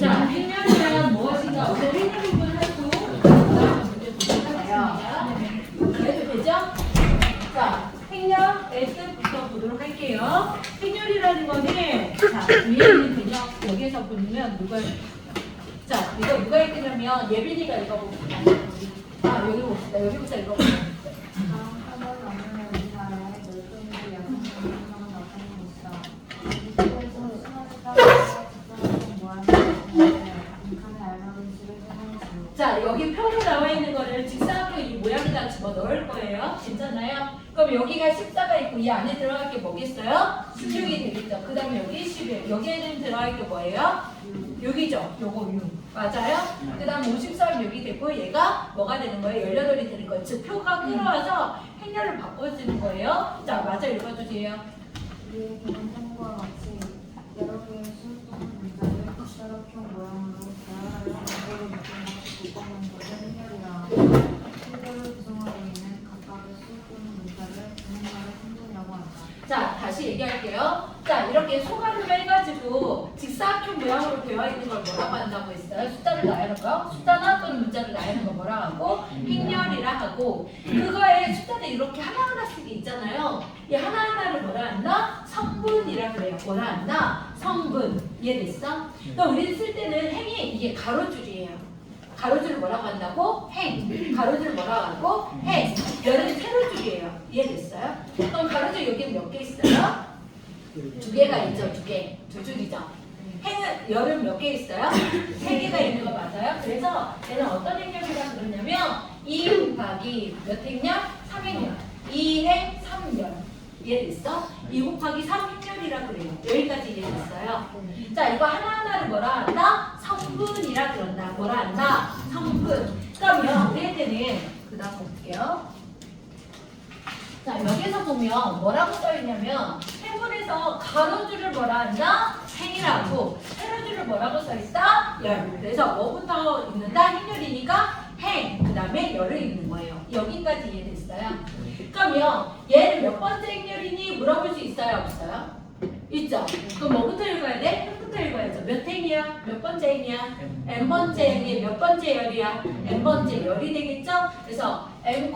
자, 행렬이란 무엇인가? 오늘 행렬 부분 할수 문제 보도록 하겠습니다. 해도 되죠? 자, 행렬 S부터 보도록 할게요. 행렬이라는 거는 자, 위에 있는 개념 여기에서 보면 누가 자, 이거 누가 읽으냐면 예빈이가 읽어봅니다. 아, 여기 봅시다. 여기부터 읽어봅니다. 자, 여기 표로 나와 있는 거를 직사각형 이 모양에다 집어 넣을 거예요. 괜찮나요? 그럼 여기가 14가 있고 이 안에 들어갈 게 뭐겠어요? 16이 되겠죠. 그 다음에 여기 11. 여기에는 들어갈 게 뭐예요? 6이죠. 요거 6. 맞아요? 그 다음 53 여기 되고 얘가 뭐가 되는 거예요? 18이 되는 거예요. 즉 표가 끌어와서 행렬을 바꿔주는 거예요. 자, 맞아 읽어주세요. 위의 개념과 같이 여러 개의 수소문 문자를 직사각형 모양으로 다양한 방법을 묶은 것을 묶어놓은 것을 행렬이라 행렬을 구성하고 있는 각각의 수소문 문자를 분모의 성분이라고 한다. 자, 다시 얘기할게요. 자, 이렇게 소가를 해가지고 직사각형 모양으로 되어 있는 걸 뭐라고 한다고 했어요? 숫자를 나열하는 거? 숫자나 또는 문자를 나열하는 거 뭐라 하고? 행렬이라 하고, 그거에 숫자들 이렇게 하나하나씩 있잖아요. 이 하나하나를 뭐라 한다? 성분이라 그래요. 뭐라 한다? 성분. 이해됐어? 그러니까 우리는 쓸 때는 행이 이게 가로줄이에요. 가로줄을 뭐라고 한다고? 행. 가로줄을 뭐라고 하고? 행. 열은 세로줄이에요. 이해됐어요? 그럼 가로줄 여기 몇 개 있어요? 2개가 있죠. 2개. 2줄이죠. 행은 열은 몇 개 있어요? 3개가 있는 거 맞아요? 그래서 얘는 어떤 행렬이라고 그러냐면 2 곱하기 몇 행렬? 3행렬. 2행 3열. 이해됐어? 2 곱하기 3행렬이라 그래요. 여기까지 이해됐어요? 자, 이거 하나하나를 뭐라 한다? 성분이라 그런다. 뭐라 한다? 성분. 그러면 우리한테는 그 다음 볼게요. 자, 여기서 보면 뭐라고 써있냐면 행분에서 가로줄을 뭐라 한다? 행이라고, 세로줄을 뭐라고 써있다? 열. 그래서 뭐부터 읽는다? 행렬이니까 행, 그 다음에 열을 읽는 거예요. 여기까지 이해됐어요? 그러면 얘는 몇 번째 행렬이니 물어볼 수 있어요? 없어요? 있죠? 그럼 뭐부터 읽어야 돼? 행부터 읽어야죠. 몇 행이야? 몇 번째 행이야? n번째 행이 몇 번째 열이야? n번째 열이 되겠죠? 그래서 n,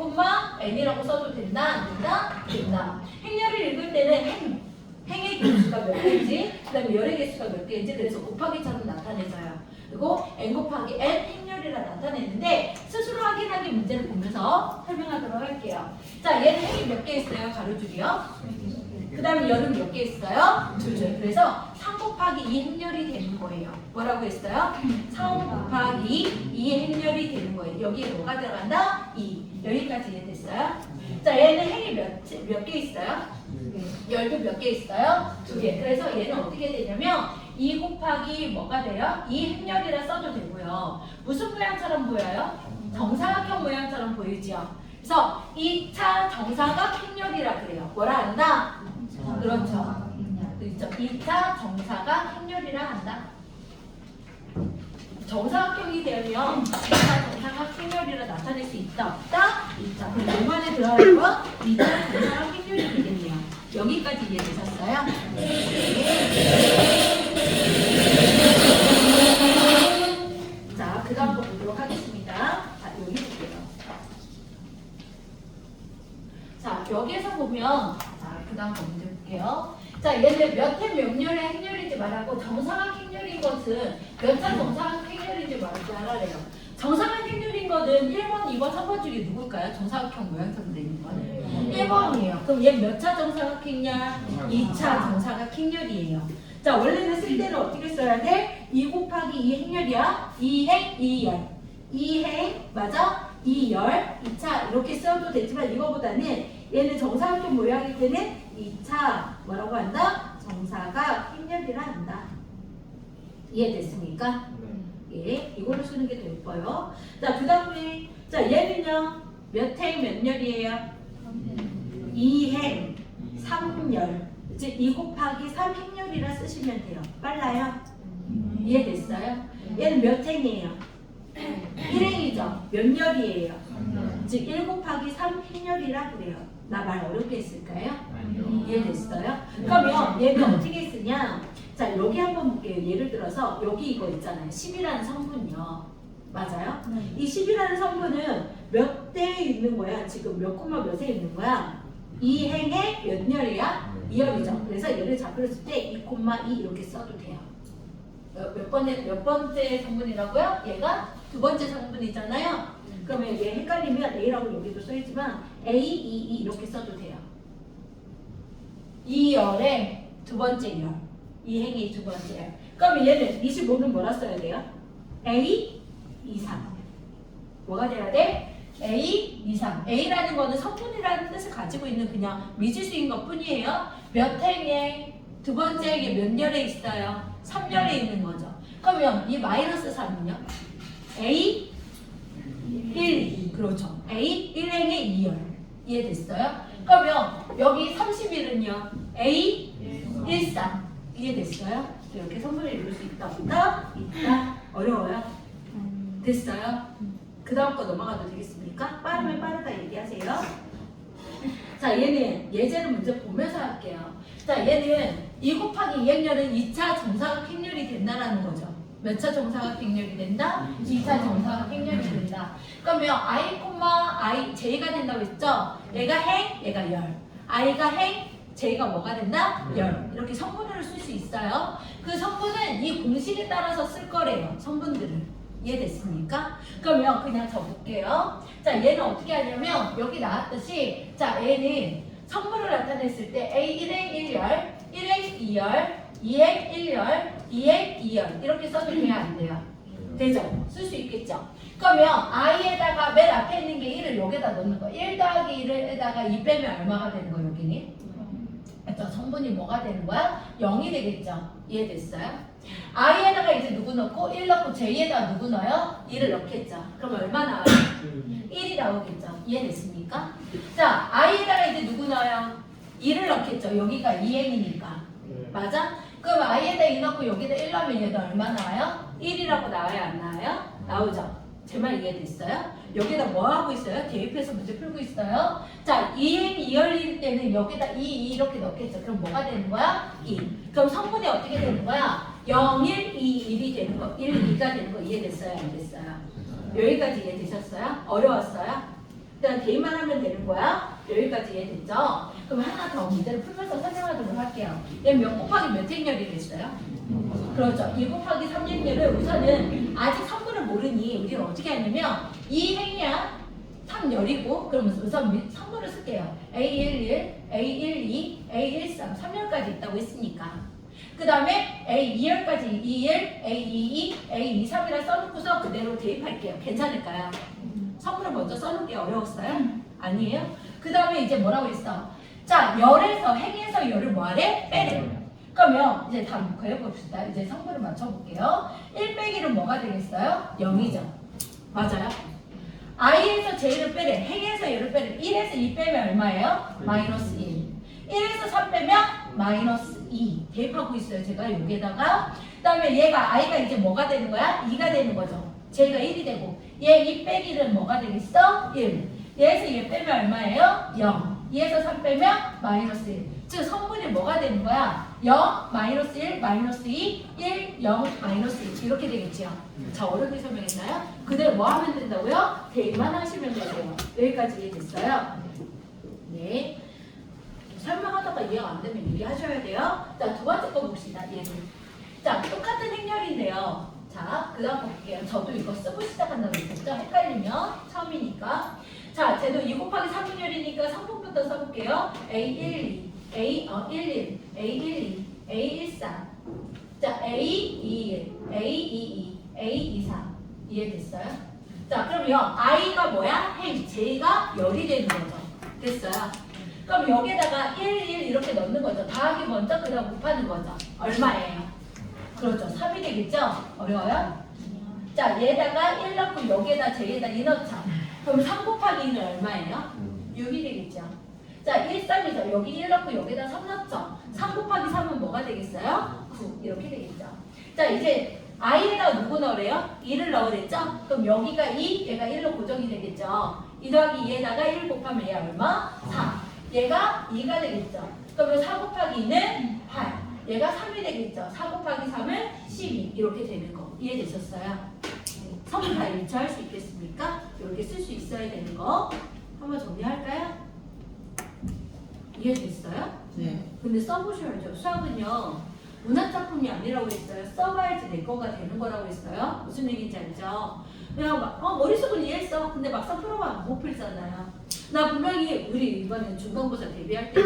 n이라고 써도 된다? 안 된다? 된다. 행렬을 읽을 때는 행의 개수가 몇 개인지, 그 다음에 열의 개수가 몇 개인지, 그래서 곱하기처럼 나타내줘요. 그리고 n 곱하기 n 행렬이라 나타내는데 스스로 확인하기 문제를 보면서 설명하도록 할게요. 자, 얘는 행이 몇 개 있어요? 가로줄이요? 그 다음에 열은 몇 개 있어요? 2줄. 그래서 3 곱하기 2 행렬이 되는 거예요. 뭐라고 했어요? 3 곱하기 2 행렬이 되는 거예요. 여기에 뭐가 들어간다? 2. 여기까지 이해됐어요? 자, 얘는 행이 몇 개 있어요? 열도 몇 개 있어요? 2개. 그래서 얘는 어떻게 되냐면 2 곱하기 뭐가 돼요? 2 행렬이라 써도 되고요. 무슨 모양처럼 보여요? 정사각형 모양처럼 보이죠? 그래서 2차 정사각 행렬이라 그래요. 뭐라 한다? 그렇죠. 그렇죠. 2차 정사각 행렬이라 한다. 정사각형이 되면 2차 정사각 행렬이라 나타낼 수 있다, 없다? 있다. 그럼 요만에 들어갈 거 2차 정사각 행렬이 되겠네요. 여기까지 이해되셨어요? 자, 그 다음 거 보도록 하겠습니다. 자, 여기 볼게요. 자, 여기에서 보면 자, 그 다음 거 문제 볼게요. 자, 얘는 몇 해 몇 년의 행렬인지 말하고 정사각 행렬인 것은 몇 차 정사각 행렬인지 말하지 알아래요. 정사각 행렬인 것은 1번, 2번, 3번 중에 누굴까요? 정사각형 모양처럼 되어 있는 거는 1번이에요. 그럼 얘 몇 차 정사각 행렬? 2차 정사각 행렬이에요. 자, 원래는 쓸 때는 어떻게 써야 돼? 2 곱하기 2 행렬이야. 2행, 2열. 2행, 맞아? 2열, 2차 이렇게 써도 되지만 이거보다는 얘는 정사각형 모양일 때는 2차 뭐라고 한다? 정사각 행렬이라 한다. 이해됐습니까? 예, 이걸로 쓰는 게 더 예뻐요. 자, 그 다음에 자, 얘는요 몇 행 몇 열이에요? 2행 3열. 즉 2 곱하기 3 행렬이라 쓰시면 돼요. 빨라요? 이해됐어요? 얘는 몇 행이에요? 1행이죠. 몇 열이에요? 즉 1 곱하기 3 행렬이라 그래요. 나 말 어렵게 했을까요? 이해됐어요? 그러면 얘는 어떻게 쓰냐? 자, 여기 한번 볼게요. 예를 들어서 여기 이거 있잖아요. 10이라는 성분이요. 맞아요? 이 10이라는 성분은 몇 대에 있는 거야? 지금 몇 콤마 몇에 있는 거야? 이 행의 몇 열이야? 2열이죠. 그래서 얘를 잡혔을 때 2 콤마 2 이렇게 써도 돼요. 몇 번째 성분이라고요? 얘가 두 번째 성분이잖아요. 그러면 얘 헷갈리면 A라고 여기도 써있지만 A, E, E 이렇게 써도 돼요. 이 열의 두 번째 열. 이 행의 두 번째 열. 그러면 얘는 25는 뭐라 써야 돼요? A, 2, 3. 뭐가 돼야 돼? A, 2, 3. A라는 거는 성분이라는 뜻을 가지고 있는 그냥 미지수인 것 뿐이에요. 몇 행에 두 번째 행에 몇 열에 있어요? 3열에 있는 거죠. 그러면 이 마이너스 3은요? A, 1, 2. 그렇죠. A, 1행에 2열. 이해됐어요? 그러면 여기 31은요? A, 1, 3. 이해됐어요? 이렇게 성분을 이룰 수 있다, 없다? 있다. 어려워요? 됐어요? 그 다음 거 넘어가도 되겠습니까? 빠르면 빠르다 얘기하세요. 자, 얘는 예제를 먼저 보면서 할게요. 자, 얘는 2 곱하기 2행렬은 2차 정사각행렬이 된다라는 거죠. 몇 차 정사각행렬이 된다? 2차 정사각행렬이 된다. 그러면 I, I, J가 된다고 했죠? 얘가 행, 얘가 열. I가 행, J가 뭐가 된다? 열. 이렇게 성분을 쓸 수 있어요. 그 성분은 이 공식에 따라서 쓸 거래요. 성분들을. 이해됐습니까? 그러면 그냥 적을게요. 자, 얘는 어떻게 하냐면 여기 나왔듯이 자, 얘는 성분을 나타냈을 때 A1행 1열, 1행 2열, 2행 1열, 2행 2열 이렇게 써도 돼요? 안 돼요? 되죠? 쓸 수 있겠죠? 그러면 I에다가 맨 앞에 있는 게 1을 여기다 넣는 거. 1 더하기 1에다가 2 빼면 얼마가 되는 거예요? 여기는? 그렇죠? 성분이 뭐가 되는 거야? 0이 되겠죠? 이해됐어요? I에다가 이제 누구 넣고 1 넣고 J에다가 누구 넣어요? 2를 넣겠죠? 그럼 얼마 나와요? 1이 나오겠죠? 이해됐습니까? 자, I에다가 이제 누구 넣어요? 2를 넣겠죠? 여기가 2행이니까 맞아? 그럼 I에다 2 넣고 여기다 1 넣으면 얘도 얼마 나와요? 1이라고 나와요? 안 나와요? 나오죠? 제 말 이해됐어요? 여기다 뭐 하고 있어요? 대입해서 문제 풀고 있어요. 자, 2행 2열일 때는 여기다 2 이렇게 넣겠죠. 그럼 뭐가 되는 거야? 2. 그럼 성분이 어떻게 되는 거야? 0, 1, 2, 1이 되는 거, 1, 2가 되는 거 이해됐어요? 안 됐어요? 여기까지 이해되셨어요? 어려웠어요? 그냥 대입만 하면 되는 거야? 여기까지 이해됐죠? 그럼 하나 더 문제를 풀면서 설명하도록 할게요. 얘 몇 곱하기 몇 행렬이 됐어요? 그렇죠. 2 곱하기 3행렬을 우선은 아직 성분을 모르니 우리는 어떻게 하냐면 2행이야 3열이고 그러면 우선 성분을 쓸게요. A11, A12, A13, 3열까지 있다고 했으니까 그 다음에 A2열까지 2열, A22, A23이라 써놓고서 그대로 대입할게요. 괜찮을까요? 성분을 먼저 써놓은 게 어려웠어요? 아니에요? 그 다음에 이제 뭐라고 했어? 자, 열에서 행에서 열을 뭐하래? 빼래. 그러면 이제 다 해봅시다. 이제 성분을 맞춰볼게요. 1 빼기는 뭐가 되겠어요? 0이죠. 맞아요? I에서 J를 빼래. 행에서 열을 빼래. 1에서 2 빼면 얼마예요? 마이너스 1. 1에서 3 빼면 마이너스 2. 대입하고 있어요. 제가 여기에다가. 그 다음에 얘가 I가 이제 뭐가 되는 거야? 2가 되는 거죠. J가 1이 되고. 얘 2 빼기는 뭐가 되겠어? 1. 얘에서 얘 빼면 얼마예요? 0. 2에서 3 빼면 마이너스 1. 즉 성분이 뭐가 되는 거야? 0, 마이너스 1, 마이너스 2, 1, 0, 마이너스 1 이렇게 되겠죠. 자, 어렵게 설명했나요? 그대로 뭐 하면 된다고요? 대입만 하시면 되세요. 여기까지 이해됐어요? 네. 설명하다가 이해가 안 되면 얘기하셔야 돼요. 자, 두 번째 거 봅시다. 얘는. 자, 똑같은 행렬인데요. 자, 그 다음 볼게요. 저도 이거 쓰고 시작한다고 했었죠? 헷갈리면 처음이니까. 자, 쟤도 2 곱하기 3분열이니까 성분부터 써볼게요. A12, A11, A12, A13. 자, A21, A22, A23. 이해됐어요? 자, 그러면 I가 뭐야? 행, J가 열이 되는 거죠. 됐어요? 그럼 여기에다가 1, 1 이렇게 넣는 거죠. 더하기 먼저 그 다음 곱하는 거죠. 얼마예요? 그렇죠. 3이 되겠죠? 어려워요? 자, 얘다가 1 넣고 여기에다 J에다 2 넣자. 그럼 3 곱하기 2는 얼마예요? 6이 되겠죠. 자, 1, 3이죠. 여기 1 넣고 여기다 3 넣죠. 3 곱하기 3은 뭐가 되겠어요? 9. 이렇게 되겠죠. 자, 이제 I에다가 누구 넣으래요? 2를 넣으랬죠? 그럼 여기가 2, 얘가 1로 고정이 되겠죠. 2 더하기 2에다가 1 곱하면 얘 얼마? 4. 얘가 2가 되겠죠. 그러면 4 곱하기 2는 8. 얘가 3이 되겠죠. 4 곱하기 3은 12 이렇게 되는 거 이해되셨어요? 성을 다 일치할 수 있겠습니까? 이렇게 쓸 수 있어야 되는 거 한번 정리할까요? 이해됐어요? 네. 근데 써보셔야죠. 수학은요 문학작품이 아니라고 했어요. 써봐야지 내 거가 되는 거라고 했어요. 무슨 얘기인지 알죠? 그냥 막 머릿속은 이해했어. 근데 막상 풀어봐 못 풀잖아요. 나 분명히 우리 이번에 중간고사 대비할 때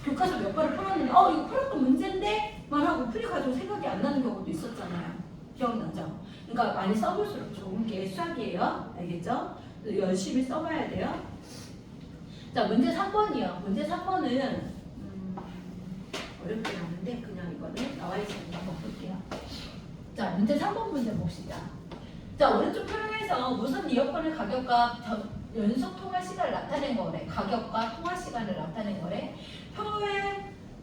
교과서 몇 번을 풀었는데 이거 풀었던 문제인데 말하고 풀이가지고 생각이 안 나는 경우도 있었잖아요. 기억나죠? 그러니까 많이 써볼수록 좋은 게 수학이에요. 알겠죠? 열심히 써봐야 돼요. 자, 문제 3번이요. 문제 3번은 어렵진 않은데 그냥 이거는 나와 있는 거 한번 볼게요. 자, 문제 3번 문제 봅시다. 자, 오른쪽 표현에서 무슨 이어폰의 가격과 연속 통화 시간을 나타낸 거래. 가격과 통화 시간을 나타낸 거래.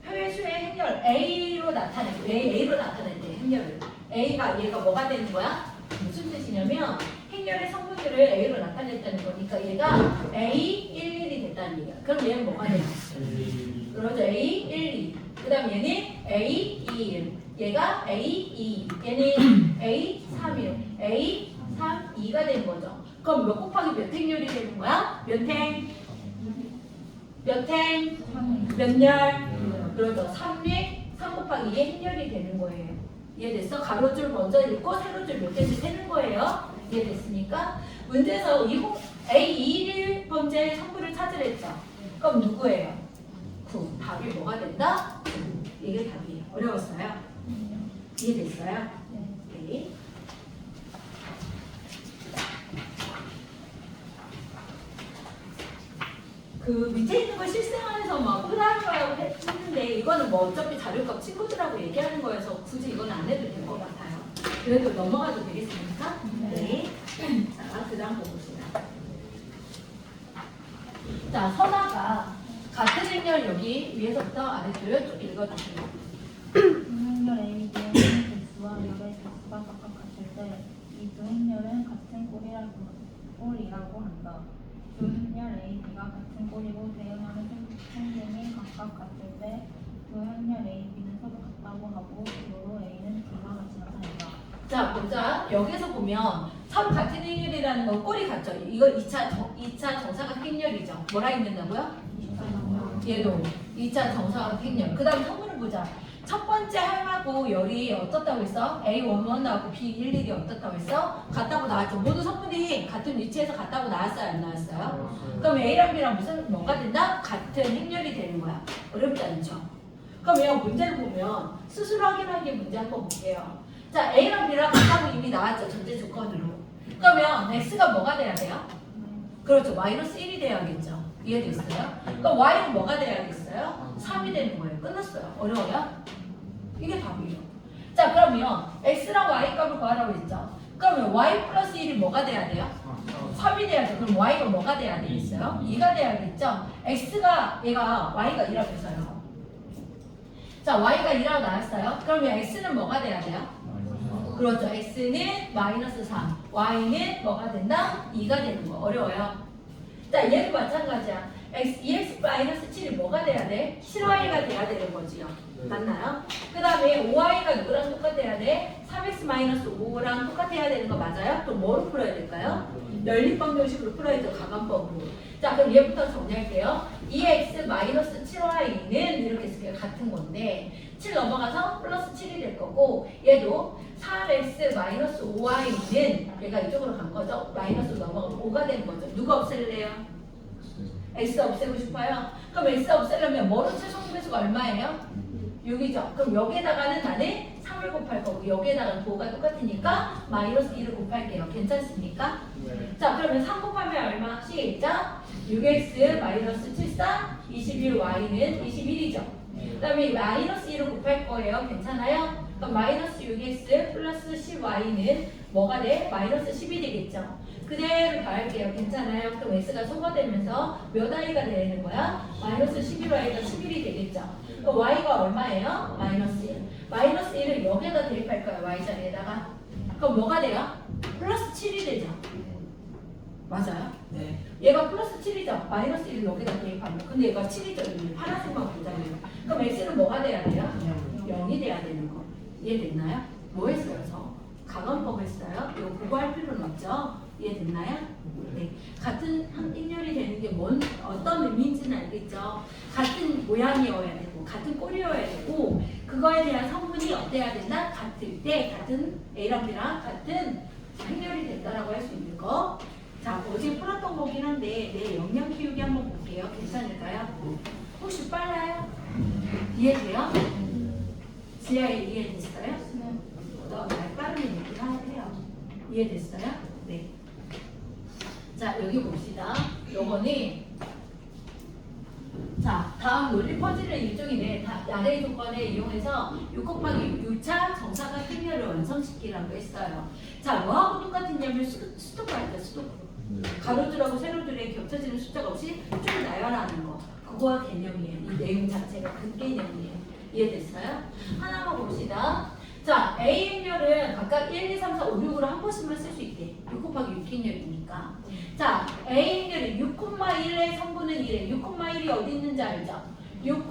표회수의 행렬 A로 나타낸 거. A로 나타낸대. 행렬을. 얘가 뭐가 되는 거야? 무슨 뜻이냐면 행렬의 성분들을 A로 나타냈다는 거니까 얘가 A11이 됐다는 얘기야. 그럼 얘는 뭐가 되냐? 그러죠. A12. 그 다음 얘는 A21. 얘가 A2. 얘는 A31. A32가 되는 거죠. 그럼 몇 곱하기 몇 행렬이 되는 거야? 몇 행? 몇 행? 몇 열? 그러죠. 3획 3 곱하기 2의 행렬이 되는 거예요. 이해됐어? 가로줄 먼저 읽고 세로줄 몇 개씩 세는 거예요. 이해됐습니까? 문제에서 A21번째 성분을 찾으랬죠. 그럼 누구예요? 9. 답이 뭐가 된다? 9. 이게 답이에요. 어려웠어요? 이해됐어요? 네. 그 밑에 있는 거 실생활에서 막 흔한 거라고 했는데 이거는 뭐 어차피 자료값 친구들하고 얘기하는 거여서 굳이 이건 안 해도 될 것 같아요. 그래도 넘어가도 되겠습니까? 네. 자, 그 다음 보겠습니다. 자, 선아가 같은 행렬 여기 위에서부터 아래쪽을 쭉 읽어주세요. 행렬 A, B의 X와 열의 X가 각각 같을 때 이 두 행렬은 같은 꼴이라고 한다. 두 행렬 A, B가 같은 꼴이고 대응하는 행동이 각각 같을 때 두 행렬 A, B는 서로 같다고 하고 도로 A는 B와 같이 나타낸다. 자, 보자. 여기서 보면 서로 같은 행렬이라는 건 꼴이 같죠. 이거 2차 정사각 행렬이죠. 뭐라 읽는다고요? 얘도 2차 정사각 행렬. 그 다음 성분을 보자. 첫 번째 항하고 열이 어떻다고 했어? A11하고 B11이 어떻다고 했어? 같다고 나왔죠. 모두 성분이 같은 위치에서 같다고 나왔어요? 안 나왔어요? 그럼 A랑 B랑 무슨 뭐가 된다? 같은 행렬이 되는 거야. 어렵지 않죠? 그럼 얘가 문제를 보면 스스로 확인하기 문제 한번 볼게요. 자, A랑 B랑 같다고 이미 나왔죠. 전제 조건으로. 그러면 X가 뭐가 돼야 돼요? 그렇죠. 마이너스 1이 돼야겠죠. 이해됐어요? 그럼 Y는 뭐가 돼야겠어요? 3이 되는 거예요. 끝났어요. 어려워요? 이게 답이에요. 자, 그러면 X랑 Y 값을 구하라고 했죠. 그러면 Y 플러스 1이 뭐가 돼야 돼요? 3이 돼야죠. 그럼 Y가 뭐가 돼야 되겠어요? 2가 돼야겠죠. X가 얘가 Y가 2라고 했어요. 자, Y가 2라고 나왔어요. 그러면 X는 뭐가 돼야 돼요? 그렇죠. X는 마이너스 3, Y는 뭐가 된다? 2가 되는 거. 어려워요. 자, 얘도 마찬가지야. EX 마이너스 7이 뭐가 돼야 돼? 7Y가 돼야 되는 거지요. 맞나요? 그 다음에 5Y가 누구랑 똑같아야 돼? 3X 마이너스 5랑 똑같아야 되는 거 맞아요? 또 뭐로 풀어야 될까요? 연립방 정식으로 풀어야죠. 가관법으로. 자, 그럼 얘부터 정리할게요. 2X 마이너스 7Y는 이렇게 쓸게요. 같은 건데 7 넘어가서 플러스 7이 될 거고 얘도 3X 마이너스 5Y는 얘가 이쪽으로 간 거죠. 마이너스 넘어가면 5가 되는 거죠. 누가 없앨래요? X 없애고 싶어요? 그럼 X 없애려면 뭐로 최소분배수가 얼마예요? 6이죠. 그럼 여기에다가는 나는 3을 곱할 거고 여기에다가는 5가 똑같으니까 마이너스 2를 곱할게요. 괜찮습니까? 네. 자, 그러면 3 곱하면 얼마? 시작! 6x 마이너스 74, 21y는 21이죠. 그 다음에 마이너스 2를 곱할 거예요. 괜찮아요? 그럼 마이너스 6x 플러스 10y는 뭐가 돼? 마이너스 10이 되겠죠. 그대로 더할게요. 괜찮아요? 그럼 x가 소거되면서 몇 i가 되는 거야? 마이너스 11y가 11이 되겠죠. 그럼 y가 얼마예요? 마이너스 1. 마이너스 1을 여기에다 대입할 거야. y 자리에다가. 그럼 뭐가 돼요? 플러스 7이 되죠. 맞아요? 네. 얘가 플러스 7이죠. 마이너스 1을 여기다 대입하면. 근데 얘가 7이죠. 파란색만 보자면. 그럼 x는 뭐가 돼야 돼요? 0이 돼야 되는 거. 이해됐나요? 뭐 했어요, 저? 가관법 했어요? 이거 공부할 필요는 없죠? 이해됐나요? 네. 같은 행렬이 되는 게 어떤 의미인지는 알겠죠? 같은 모양이어야 되고, 같은 꼴이어야 되고, 그거에 대한 성분이 어때야 된다? 같을 때, 같은 A랑 B랑 같은 행렬이 된다라고 할 수 있는 거. 자, 어제 풀었던 거긴 한데, 내 역량 키우기 한번 볼게요. 괜찮을까요? 혹시 빨라요? 이해돼요? 지하에 이해됐어요? 말 빠르게 얘기를 해요. 이해됐어요? 네. 자, 여기 봅시다. 요거는 자, 다음 논리 퍼즐의 일종이네. 아래의 조건을 이용해서 6 곱하기 6차 정사각 행렬을 완성시키라고 했어요. 자, 뭐하고 똑같았냐면 수도가 있다, 수도. 가로줄하고 세로줄에 겹쳐지는 숫자가 없이 쭉 나열하는 거. 그거가 개념이에요. 이 내용 자체가 그 개념이에요. 이해됐어요? 하나만 봅시다. 자, A 행렬은 각각 1, 2, 3, 4, 5, 6으로 한 번씩만 쓸 수 있대. 6 곱하기 6 행렬이니까. 자, A 행렬이 6,1의 성분은 1에 6,1이 어디 있는지 알죠? 6,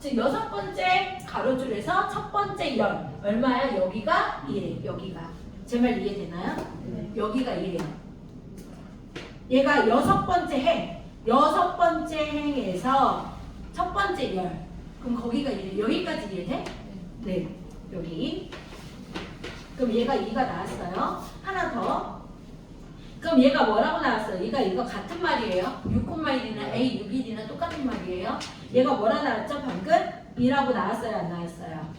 즉 여섯 번째 가로줄에서 첫 번째 열. 얼마야? 여기가 1에 여기가. 제 말 이해되나요? 네. 여기가 1이에요. 얘가 여섯 번째 행. 여섯 번째 행에서 첫 번째 열. 그럼 거기가 1에 여기까지 이해돼? 네. 여기. 그럼 얘가 2가 나왔어요. 하나 더. 그럼 얘가 뭐라고 나왔어요? 얘가 이거 같은 말이에요. 6,1이나 A 6일이나 똑같은 말이에요. 얘가 뭐라 나왔죠? 방금 2라고 나왔어요? 안 나왔어요?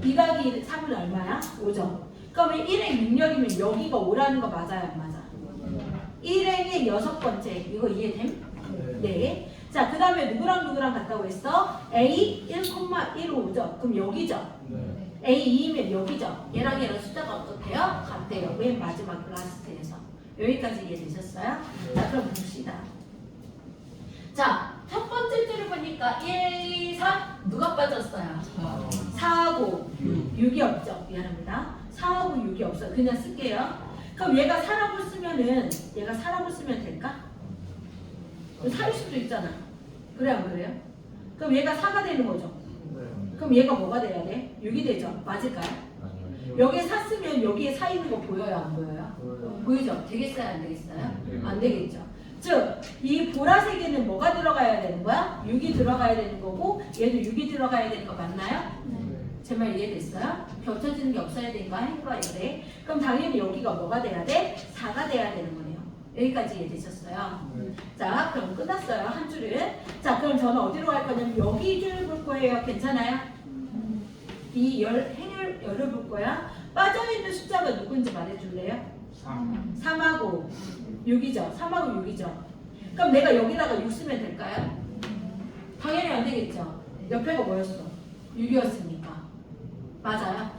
2 곱하기 3은 얼마야? 5죠. 그러면 1행 6열이면 여기가 5라는 거 맞아요? 안 맞아? 1행의 여섯 번째. 이거 이해됨? 네. 자, 그 다음에 누구랑 같다고 했어? A 1,15죠. 그럼 여기죠. A 2이면 여기죠. 얘랑 숫자가 어떻대요? 같대요. 맨 마지막 라스트에서. 여기까지 이해되셨어요? 자, 그럼 봅시다. 자, 첫 번째 줄을 보니까 1, 2, 3 누가 빠졌어요? 4하고 6이 없죠. 미안합니다. 4하고 6이 없어요. 그냥 쓸게요. 그럼 얘가 4라고 쓰면은 얘가 4라고 쓰면 될까? 4일 수도 있잖아. 그래 안 그래요? 그럼 얘가 4가 되는 거죠. 그럼 얘가 뭐가 돼야 돼? 6이 되죠. 맞을까요? 여기에 4 쓰면 여기에 4 있는 거 보여요? 안 보여요? 보이죠? 되겠어요? 안 되겠어요? 안 되겠죠. 즉, 이 보라색에는 뭐가 들어가야 되는 거야? 6이 들어가야 되는 거고 얘도 6이 들어가야 되는 거 맞나요? 제 말 이해됐어요? 겹쳐지는 게 없어야 되는 거 행과 열에. 그럼 당연히 여기가 뭐가 돼야 돼? 4가 돼야 되는 거네요. 여기까지 이해되셨어요? 자, 그럼 끝났어요. 한 줄은. 자, 그럼 저는 어디로 갈 거냐면 여기 줄 볼 거예요. 괜찮아요? 이 열을 볼 거야. 빠져있는 숫자가 누군지 말해줄래요? 3하고 6이죠. 3하고 6이죠. 그럼 내가 여기다가 6 쓰면 될까요? 당연히 안 되겠죠. 옆에가 뭐였어? 6이었으니까. 맞아요?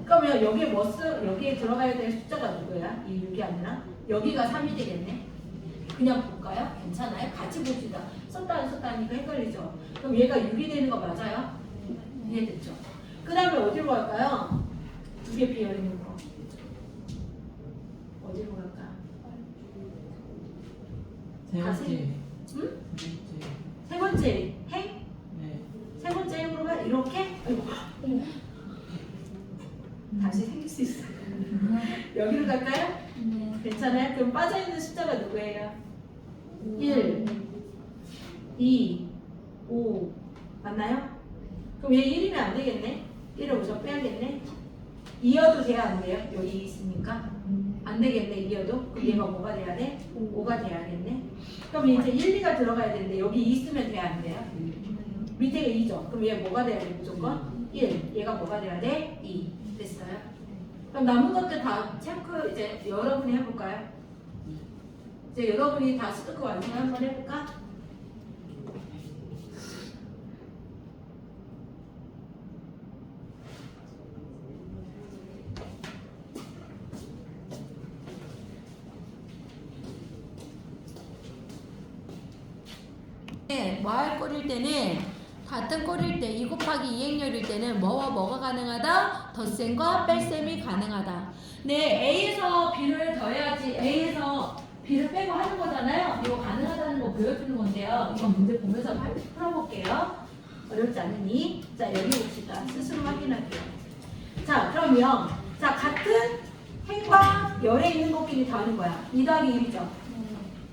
그러면 여기에 여기에 들어가야 될 숫자가 누구야? 이 6이 아니라? 여기가 3이 되겠네? 그냥 볼까요? 괜찮아요? 같이 봅시다. 썼다 안 썼다 하니까 헷갈리죠? 그럼 얘가 6이 되는 거 맞아요? 이해됐죠? 그 다음에 어디로 갈까요? 두 개 비어있는 거. 어디로 갈까? 세 번째. 응? 세 번째. 세 번째 행? 네. 세 번째 행으로 가? 이렇게? 아이고. 다시 생길 수 있어요. 여기로 갈까요? 괜찮아요? 그럼 빠져있는 숫자가 누구예요? 1, 2, 5 맞나요? 그럼 얘 1이면 안 되겠네? 1을 우선 빼야겠네? 2여도 돼야 안 돼요? 여기 있으니까 안 되겠네 2여도? 그럼 얘가 뭐가 돼야 돼? 5가 돼야겠네? 그럼 이제 1, 2가 들어가야 되는데 여기 2 있으면 돼야 안 돼요? 밑에가 2죠? 그럼 얘 뭐가 돼야 돼 무조건? 1 얘가 뭐가 돼야 돼? 2 됐어요? 그럼 남은 것들 다 체크 이제 여러분이 해볼까요? 이제 여러분이 다 스토커 완성 한번 해볼까? 뭐 할 꼴일 때는 같은 꼴일 때 2 곱하기 2 행렬일 때는 뭐와 뭐가 가능하다? 덧셈과 뺄셈이 가능하다. 네, A에서 B를 더해야지 A에서 B를 빼고 하는 거잖아요. 이거 가능하다는 거 보여주는 건데요. 이거 문제 보면서 풀어볼게요. 어렵지 않으니 자 여기 봅시다. 스스로 확인할게요. 자 그러면 자 같은 행과 열에 있는 것끼리 더하는 거야. 2 더하기 1이죠.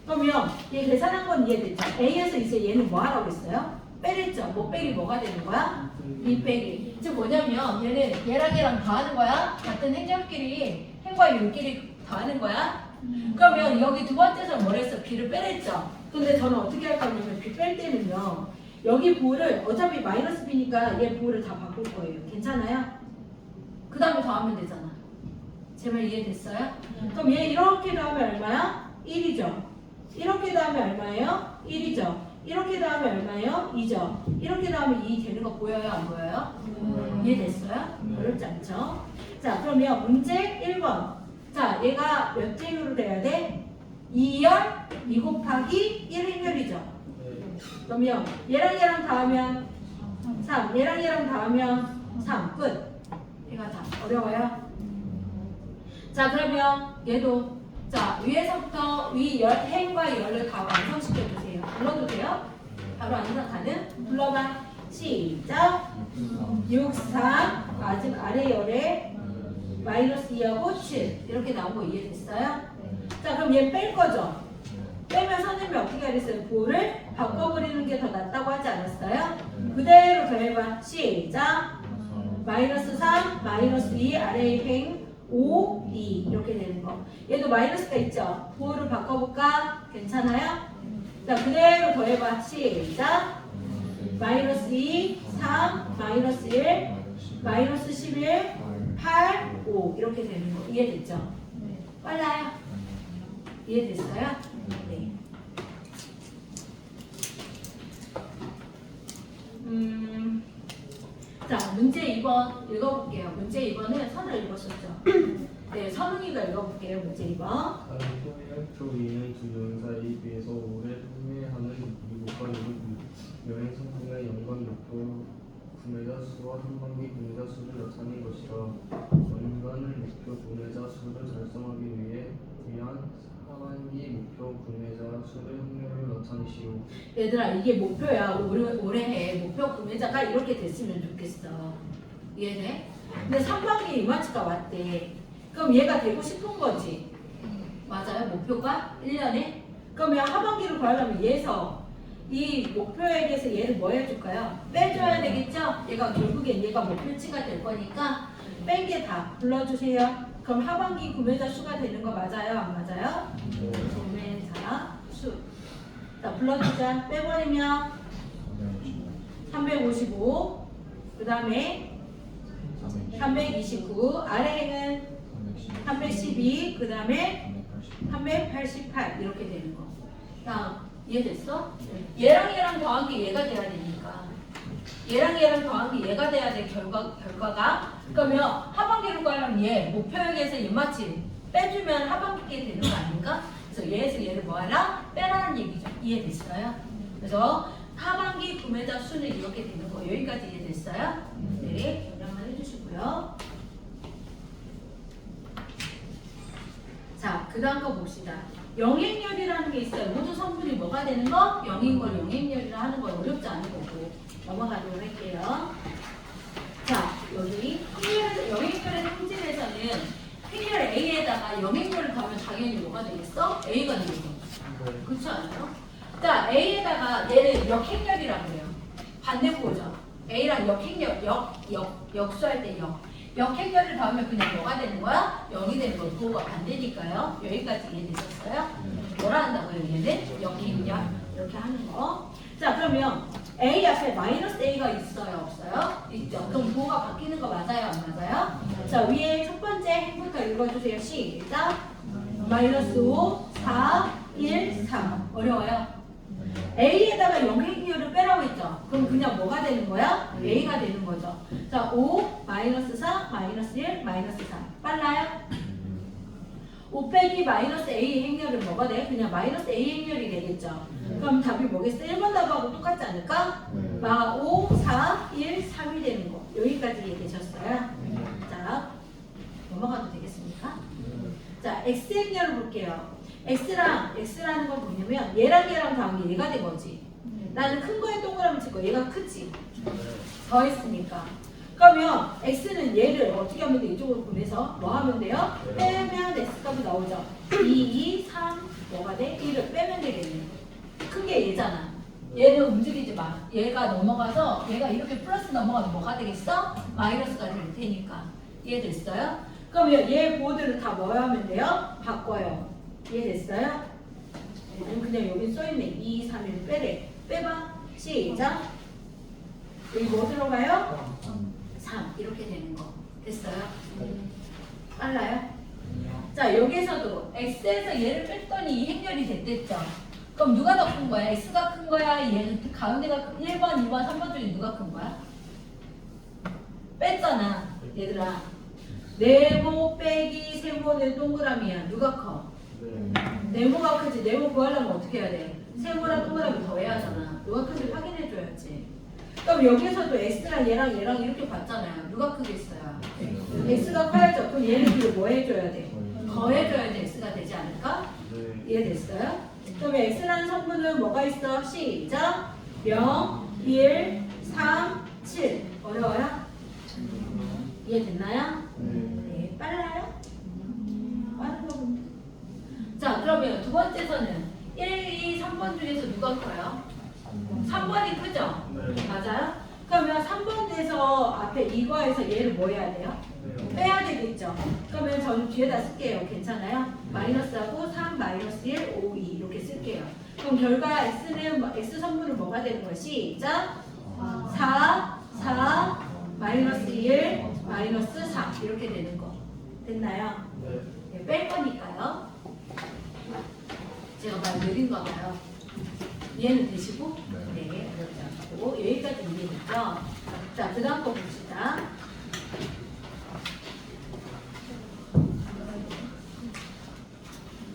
그러면 얘 계산한 건 이해됐죠? A에서 이제 얘는 뭐 하라고 했어요? 빼랬죠? 뭐 빼기 뭐가 되는 거야? 2 빼기. 즉 뭐냐면 얘는 얘랑 얘랑 더하는 거야. 같은 행렬끼리 행과 열끼리 더하는 거야. 그러면 여기 두 번째에서 뭘 했어? B를 빼랬죠? 근데 저는 어떻게 할 거냐면 B 뺄 때는요. 여기 부호를 어차피 마이너스 B니까 얘 부호를 다 바꿀 거예요. 괜찮아요? 그 다음에 더하면 되잖아. 제 말 이해됐어요? 그럼 얘 이렇게 더하면 얼마야? 1이죠. 이렇게 더하면 얼마예요? 1이죠. 이렇게 더하면 얼마예요? 2죠. 이렇게 더하면 2 되는 거 보여요? 안 보여요? 이해됐어요? 어렵지 않죠? 자 그러면 문제 1번. 자 얘가 몇 제곱으로 돼야 돼? 2열 2 곱하기 1행렬이죠. 그러면 얘랑 얘랑 더하면 3, 얘랑 얘랑 더하면 3 끝. 얘가 다 어려워요? 자 그러면 얘도 자 위에서부터 위 열, 행과 열을 다 완성시켜 주세요. 불러도 돼요? 바로 완성 가능? 불러봐. 시작. 6, 3 아직 아래 열에 마이너스 2하고 7 이렇게 나온 거 이해됐어요? 자 그럼 얘 뺄 거죠? 빼면 선생님이 어떻게 하랬어요? 부호를 바꿔버리는 게 더 낫다고 하지 않았어요? 그대로 더해봐. 시작. 마이너스 3, 마이너스 2, 아래의 행 5, 2 이렇게 되는 거. 얘도 마이너스가 있죠? 부호를 바꿔볼까? 괜찮아요? 자 그대로 더해봐. 시작. 마이너스 2, 3, 마이너스 1, 마이너스 11, 8, 5 이렇게 되는 거. 이해됐죠? 빨라요? 이해됐어요? 네. 자, 문제 2번 읽어볼게요. 문제 2번은 선을 읽었었죠. 네, 선웅이가 읽어볼게요. 문제 2번. 다른 통일학교 위는 두 연사에 비해서 오래 판매하는 미국과 미국 여행 상품의 연간 목표 구매자 수와 한반기 구매자 수를 나타낸 것이라 연간 목표 구매자 수를 달성하기 위한 하반기 목표 구매자 수의 확률을 나타내시오. 얘들아, 이게 목표야. 올해 목표 구매자가 이렇게 됐으면 좋겠어. 이해돼? 근데 3반기 이만치가 왔대. 그럼 얘가 되고 싶은 거지. 맞아요? 목표가 1년에? 그러면 하반기를 구하려면 얘에서 이 목표에 대해서 얘를 뭐 해줄까요? 빼줘야 되겠죠? 얘가 결국엔 얘가 목표치가 될 거니까 뺀 게 다 불러주세요. 그럼 하반기 구매자 수가 되는 거 맞아요? 안 맞아요? 구매자 수. 자, 불러주자. 빼버리면 355. 그 다음에 329. 아래에는 312. 그 다음에 388. 이렇게 되는 거. 자, 이해됐어? 얘랑 얘랑 더한 게 얘가 돼야 되니까. 얘랑 얘랑 더한 게 얘가 돼야 돼. 결과가. 그러면 하반기로 가려면 얘 목표액에서 얘마치 빼주면 하반기에 되는 거 아닌가? 그래서 얘에서 얘를 뭐하라? 빼라는 얘기죠. 이해됐어요? 그래서 하반기 구매자 수는 이렇게 되는 거. 여기까지 이해됐어요? 네, 연락만 해주시고요. 자, 그 다음 거 봅시다. 영행열이라는 게 있어요. 모두 성분이 뭐가 되는 거? 영인 걸 영행열이라 하는 건 어렵지 않은 거고. 넘어가도록 할게요. 자, 여기 영행열의 성질에서는 행렬 A에다가 영행열을 더하면 당연히 뭐가 되겠어? A가 되겠어. 그렇지 않아요? 자, A에다가 얘를 역행렬이라고 해요. 반대구호죠. A랑 역행렬, 역수할 때 역행렬을 더하면 그냥 뭐가 되는 거야? 0이 되는 거. 구호가 반대니까요. 여기까지 이해되셨어요? 뭐라 한다고요? 얘는 역행렬. 이렇게 하는 거. 자, 그러면 A 앞에 마이너스 A가 있어요? 없어요? 있죠. 그럼 부호가 바뀌는 거 맞아요? 안 맞아요? 자, 위에 첫 번째 행부터 읽어주세요. 시작. 마이너스 5, 4, 1, 3. 어려워요? A에다가 영행열을 빼라고 했죠? 그럼 그냥 뭐가 되는 거야? A가 되는 거죠. 자, 5, 마이너스 4, 마이너스 1, 마이너스 3. 빨라요? 5 빼기 마이너스 A 행렬은 뭐가 돼? 그냥 마이너스 A 행렬이 되겠죠. 그럼 답이 뭐겠어? 1번 답하고 똑같지 않을까? 5, 4, 1, 3이 되는 거. 여기까지 이해되셨어요? 자, 넘어가도 되겠습니까? 자, X 행렬을 볼게요. X라는 건 뭐냐면 얘랑 얘랑 더한 게 얘가 된 거지. 나는 큰 거에 동그라미 칠 거. 얘가 크지. 더 했으니까. 그러면 x는 얘를 어떻게 하면 돼? 이쪽으로 보내서 뭐 하면 돼요? 빼면 x값이 나오죠. 2, 3 뭐가 돼? 1을 빼면 되겠네. 큰 게 얘잖아. 얘는 움직이지 마. 얘가 넘어가서 얘가 이렇게 플러스 넘어가면 뭐가 되겠어? 마이너스가 될 테니까. 이해됐어요? 그러면 얘 보드를 다 뭐 하면 돼요? 바꿔요. 이해됐어요? 아니면 그냥 여기 써있네. 2, 3, 1 빼래. 빼봐. 시작. 여기 뭐 들어가요? 3 이렇게 되는 거. 됐어요? 빨라요? 자 여기서도 x에서 얘를 뺐더니 이 행렬이 됐댔죠? 그럼 누가 더 큰 거야? x가 큰 거야? 얘는 가운데가 1번, 2번, 3번 중에 누가 큰 거야? 뺐잖아 얘들아. 네모 빼기 세모는 동그라미야. 누가 커? 네모가 크지. 네모 구하려면 어떻게 해야 돼? 세모랑 동그라미 더해야 하잖아. 누가 큰지 확인해줘야지. 그럼 여기서도 x랑 얘랑 이렇게 봤잖아요. 누가 크겠어요? x가 커야죠. 그럼 얘는 그걸 뭐 해줘야 돼? 더해줘야지 x가 되지 않을까? 이해됐어요? 그러면 x라는 성분은 뭐가 있어? 시작! 0, 1, 3, 7 어려워요? 이해됐나요? 네, 빨라요? 빠른 거 보면. 자, 그러면 두 번째서는 1, 2, 3번 중에서 누가 커요? 3번이 크죠? 맞아요? 그러면 3번에서 앞에 이거에서 얘를 뭐 해야 돼요? 빼야 되겠죠? 그러면 저는 뒤에다 쓸게요. 괜찮아요? 마이너스하고 3, 마이너스 1, 5, 2 이렇게 쓸게요. 그럼 결과 x는 x 성분은 뭐가 되는 거야? 시작! 4, 4, 마이너스 1, 마이너스 3 이렇게 되는 거. 됐나요? 네, 뺄 거니까요. 제가 말 느린가 봐요. 이해는 되시고? 네, 어렵지 않고. 여기까지 이해됐죠? 자, 그 다음 거 봅시다.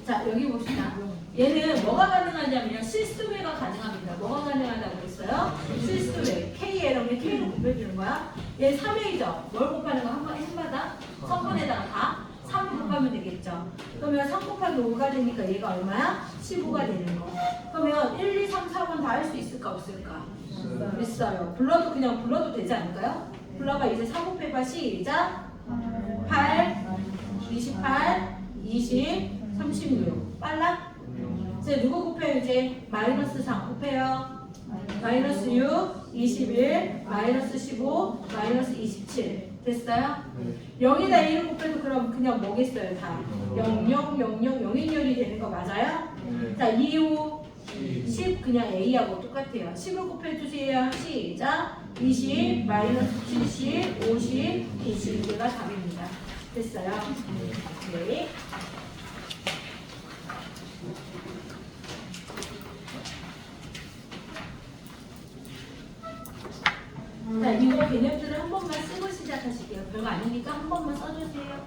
자, 여기 봅시다. 얘는 뭐가 가능하냐면 실수배가 가능합니다. 뭐가 가능하다고 했어요? 실수배. K에는 K로 곱해주는 거야. 얘 3A죠? 뭘 곱하는 거 해마다? 성분에다가 다 3 곱하면 되겠죠. 그러면 3 곱하기 5가 되니까 얘가 얼마야? 15가 되는 거. 그러면 1, 2, 3, 4번 다 할 수 있을까 없을까? 있어요. 불러도 되지 않을까요? 불러봐. 이제 3 곱해봐. 시작. 8, 28, 20, 36. 빨라? 이제 누구 곱해요? 이제 마이너스 3 곱해요. 마이너스 6, 21, 마이너스 15, 마이너스 27. 됐어요? 0에다 1을 곱해도 그럼 그냥 뭐겠어요? 다 0, 0, 0, 0, 0인열이 되는 거 맞아요? 자, 2, 5, 10 그냥 A하고 똑같아요. 10을 곱해주세요. 시작. 20, 마이너스 70, 50, 20. 이가 답입니다. 됐어요? 네. 자, 이거 개념들을 한 번만 쓰고 시작하실게요. 별거 아니니까 한 번만 써주세요.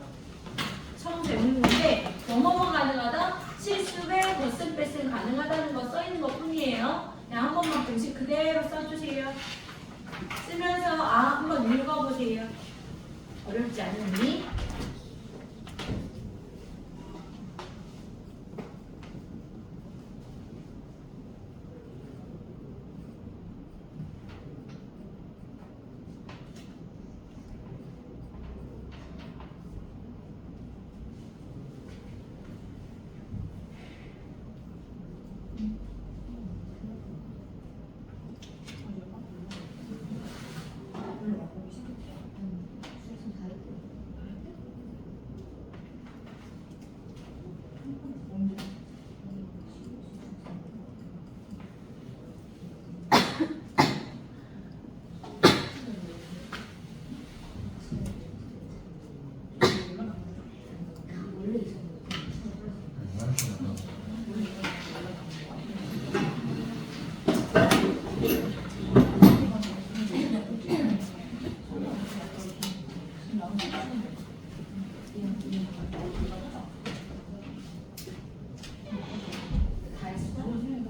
처음 배우는 건데 뭐뭐뭐 가능하다? 실수배, 덧셈, 뺄셈 가능하다는 거 써있는 것 뿐이에요. 그냥 한 번만 공식 그대로 써주세요. 쓰면서 한번 읽어보세요. 어렵지 않으니.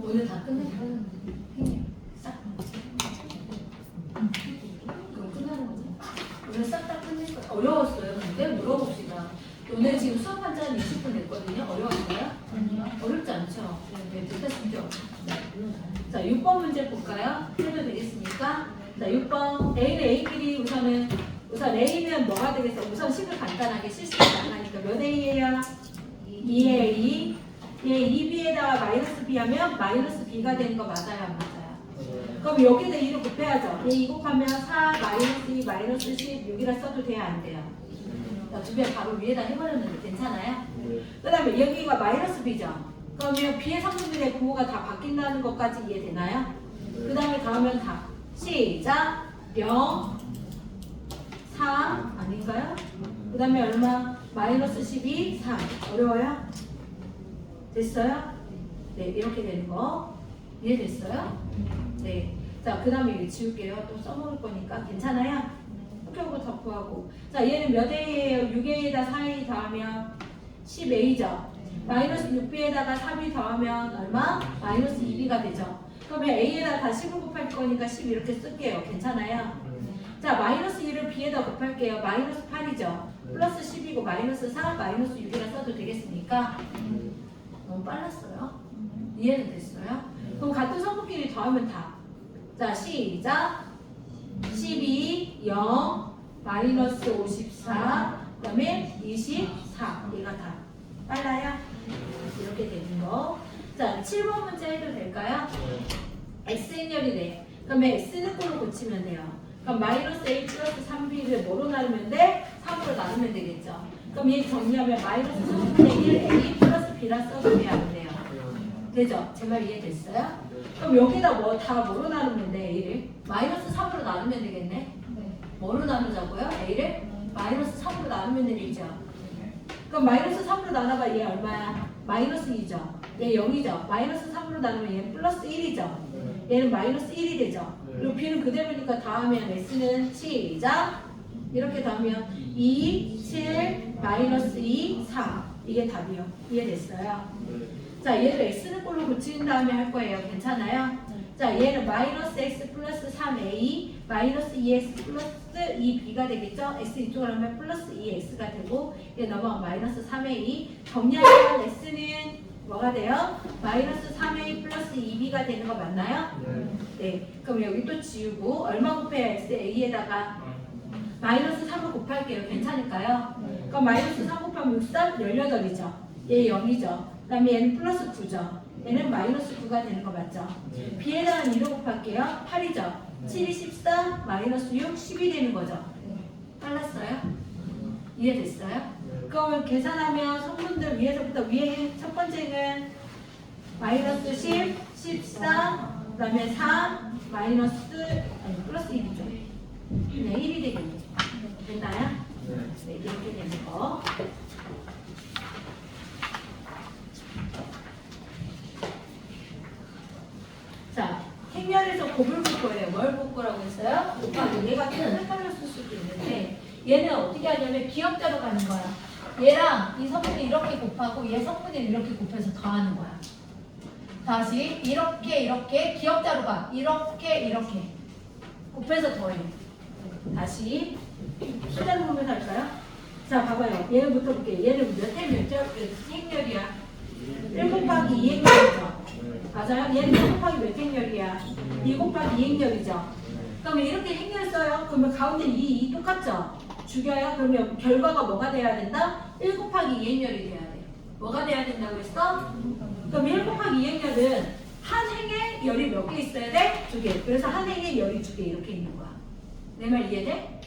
오늘 다 끝냈어. 싹. 그럼 끝나는 거지. 오늘 싹 다 끝낼 거. 어려웠어요. 근데 물어봅시다. 오늘 지금 수업 한 시간 20분 됐거든요. 어려웠어요? 아니요. 어렵지 않죠? 네, 됐다 진짜. 자, 6번 문제 볼까요? 해도 되겠습니까? 자, 6번. A는 A끼리 우선 A는 뭐가 되겠어? 우선 식을 간단하게 실수가 나가니까 몇 A예요? 2A. 얘 2B에다가 마이너스 B 하면 마이너스 B가 되는 거 맞아요? 안 맞아요? 그럼 여기다 2를 곱해야죠. 얘 2 곱하면 4, 마이너스 2, 마이너스 16이라 써도 돼야 안 돼요? 두 배 바로 위에다 해버렸는데 괜찮아요? 그 다음에 여기가 마이너스 B죠? 그러면 B의 3분의 부호가 다 바뀐다는 것까지 이해되나요? 그 다음에 다음은 다 시작 0 4 아닌가요? 그 다음에 얼마? 마이너스 12 3 어려워요? 됐어요? 네 이렇게 되는 거 이해됐어요? 네. 자 그 다음에 이거 지울게요. 또 써먹을 거니까 괜찮아요? 학교부터 구하고 자 얘는 몇 A예요? 6A에다 4A 더하면 10A죠? 마이너스 6B에다가 3B 더하면 얼마? 마이너스 2B가 되죠? 그러면 A에다 다 10을 곱할 거니까 10 이렇게 쓸게요. 괜찮아요? 자 마이너스 1을 B에다 곱할게요. 마이너스 8이죠? 플러스 10이고 마이너스 4, 마이너스 6이라 써도 되겠습니까? 너무 빨랐어요? 이해는 됐어요? 그럼 같은 성분끼리 더하면 다. 자 시작 12, 0, 마이너스 54, 그 다음에 24 얘가 다 빨라요? 이렇게 되는 거. 자 7번 문제 해도 될까요? xn열이래. 그러면 x는 꼴로 고치면 돼요. 그럼 마이너스 a 플러스 3b를 뭐로 나누면 돼? 3으로 나누면 되겠죠. 그럼 얘 정리하면 마이너스 3분의 1 a 플러스 b라 써도 돼요? 안 돼요? 되죠? 제 말 이해됐어요? 그럼 여기다 뭐 다 뭐로 나누면 돼? a를? 마이너스 3으로 나누면 되겠네? 뭐로 나누자고요? a를? 마이너스 3으로 나누면 되겠죠? 그럼 마이너스 3으로 나눠봐 얘 얼마야? 마이너스 2죠? 얘 0이죠? 마이너스 3으로 나누면 얘는 플러스 1이죠? 얘는 마이너스 1이 되죠? 그리고 b는 그대로니까 더하면 s는 시작 이렇게 더하면 2, 7, 마이너스 2, 4 이게 답이요. 이해됐어요? 자 얘를 x는 꼴로 고친 다음에 할 거예요. 괜찮아요? 자 얘는 마이너스 x 플러스 3a 마이너스 2x 플러스 2b가 되겠죠? x 이쪽으로 하면 플러스 2x가 되고 얘 넘어가면 마이너스 3a 정리하면 x는 뭐가 돼요? 마이너스 3a 플러스 2b가 되는 거 맞나요? 네. 그럼 여기 또 지우고 얼마 곱해야 x a에다가 마이너스 3을 곱할게요. 괜찮을까요? 그럼 마이너스 3 곱하면 6, 3, 18이죠? 얘 0이죠? 그 다음에 얘는 플러스 9죠? 얘는 마이너스 9가 되는 거 맞죠? b에다가 2를 곱할게요. 8이죠? 7이 14, 마이너스 6, 10이 되는 거죠? 빨랐어요? 이해됐어요? 그러면 계산하면 성분들 위에서부터 위에 첫 번째는 마이너스 10, 14, 그 다음에 4, 마이너스 플러스 1이죠. 네, 1이 되겠네. 됐나요? 네, 이렇게 되는 거. 자, 행렬에서 곱을 볼 거예요. 뭘 볼 거라고 했어요? 곱하기. 얘가 좀 헷갈렸을 수도 있는데 얘는 어떻게 하냐면 기억자로 가는 거야. 얘랑 이 성분이 이렇게 곱하고 얘 성분이 이렇게 곱해서 더하는 거야. 다시 이렇게 기억자로 가. 이렇게 곱해서 더해. 다시 숫자로 보면서 할까요? 자 봐봐요. 얘는부터 볼게요. 얘는 몇 행렬이야? 1 곱하기 2행렬이죠. 맞아요? 얘는 1 곱하기 몇 행렬이야? 2 곱하기 2행렬이죠. 그러면 이렇게 행렬 써요. 그러면 가운데 2 똑같죠? 죽여요? 그러면 결과가 뭐가 돼야 된다? 1 곱하기 2행렬이 돼야 돼. 뭐가 돼야 된다고 했어? 그럼 1 곱하기 2행렬은 한 행에 열이 몇 개 있어야 돼? 2개. 그래서 한 행에 열이 2개 이렇게 있는 거야. 내 말 이해돼?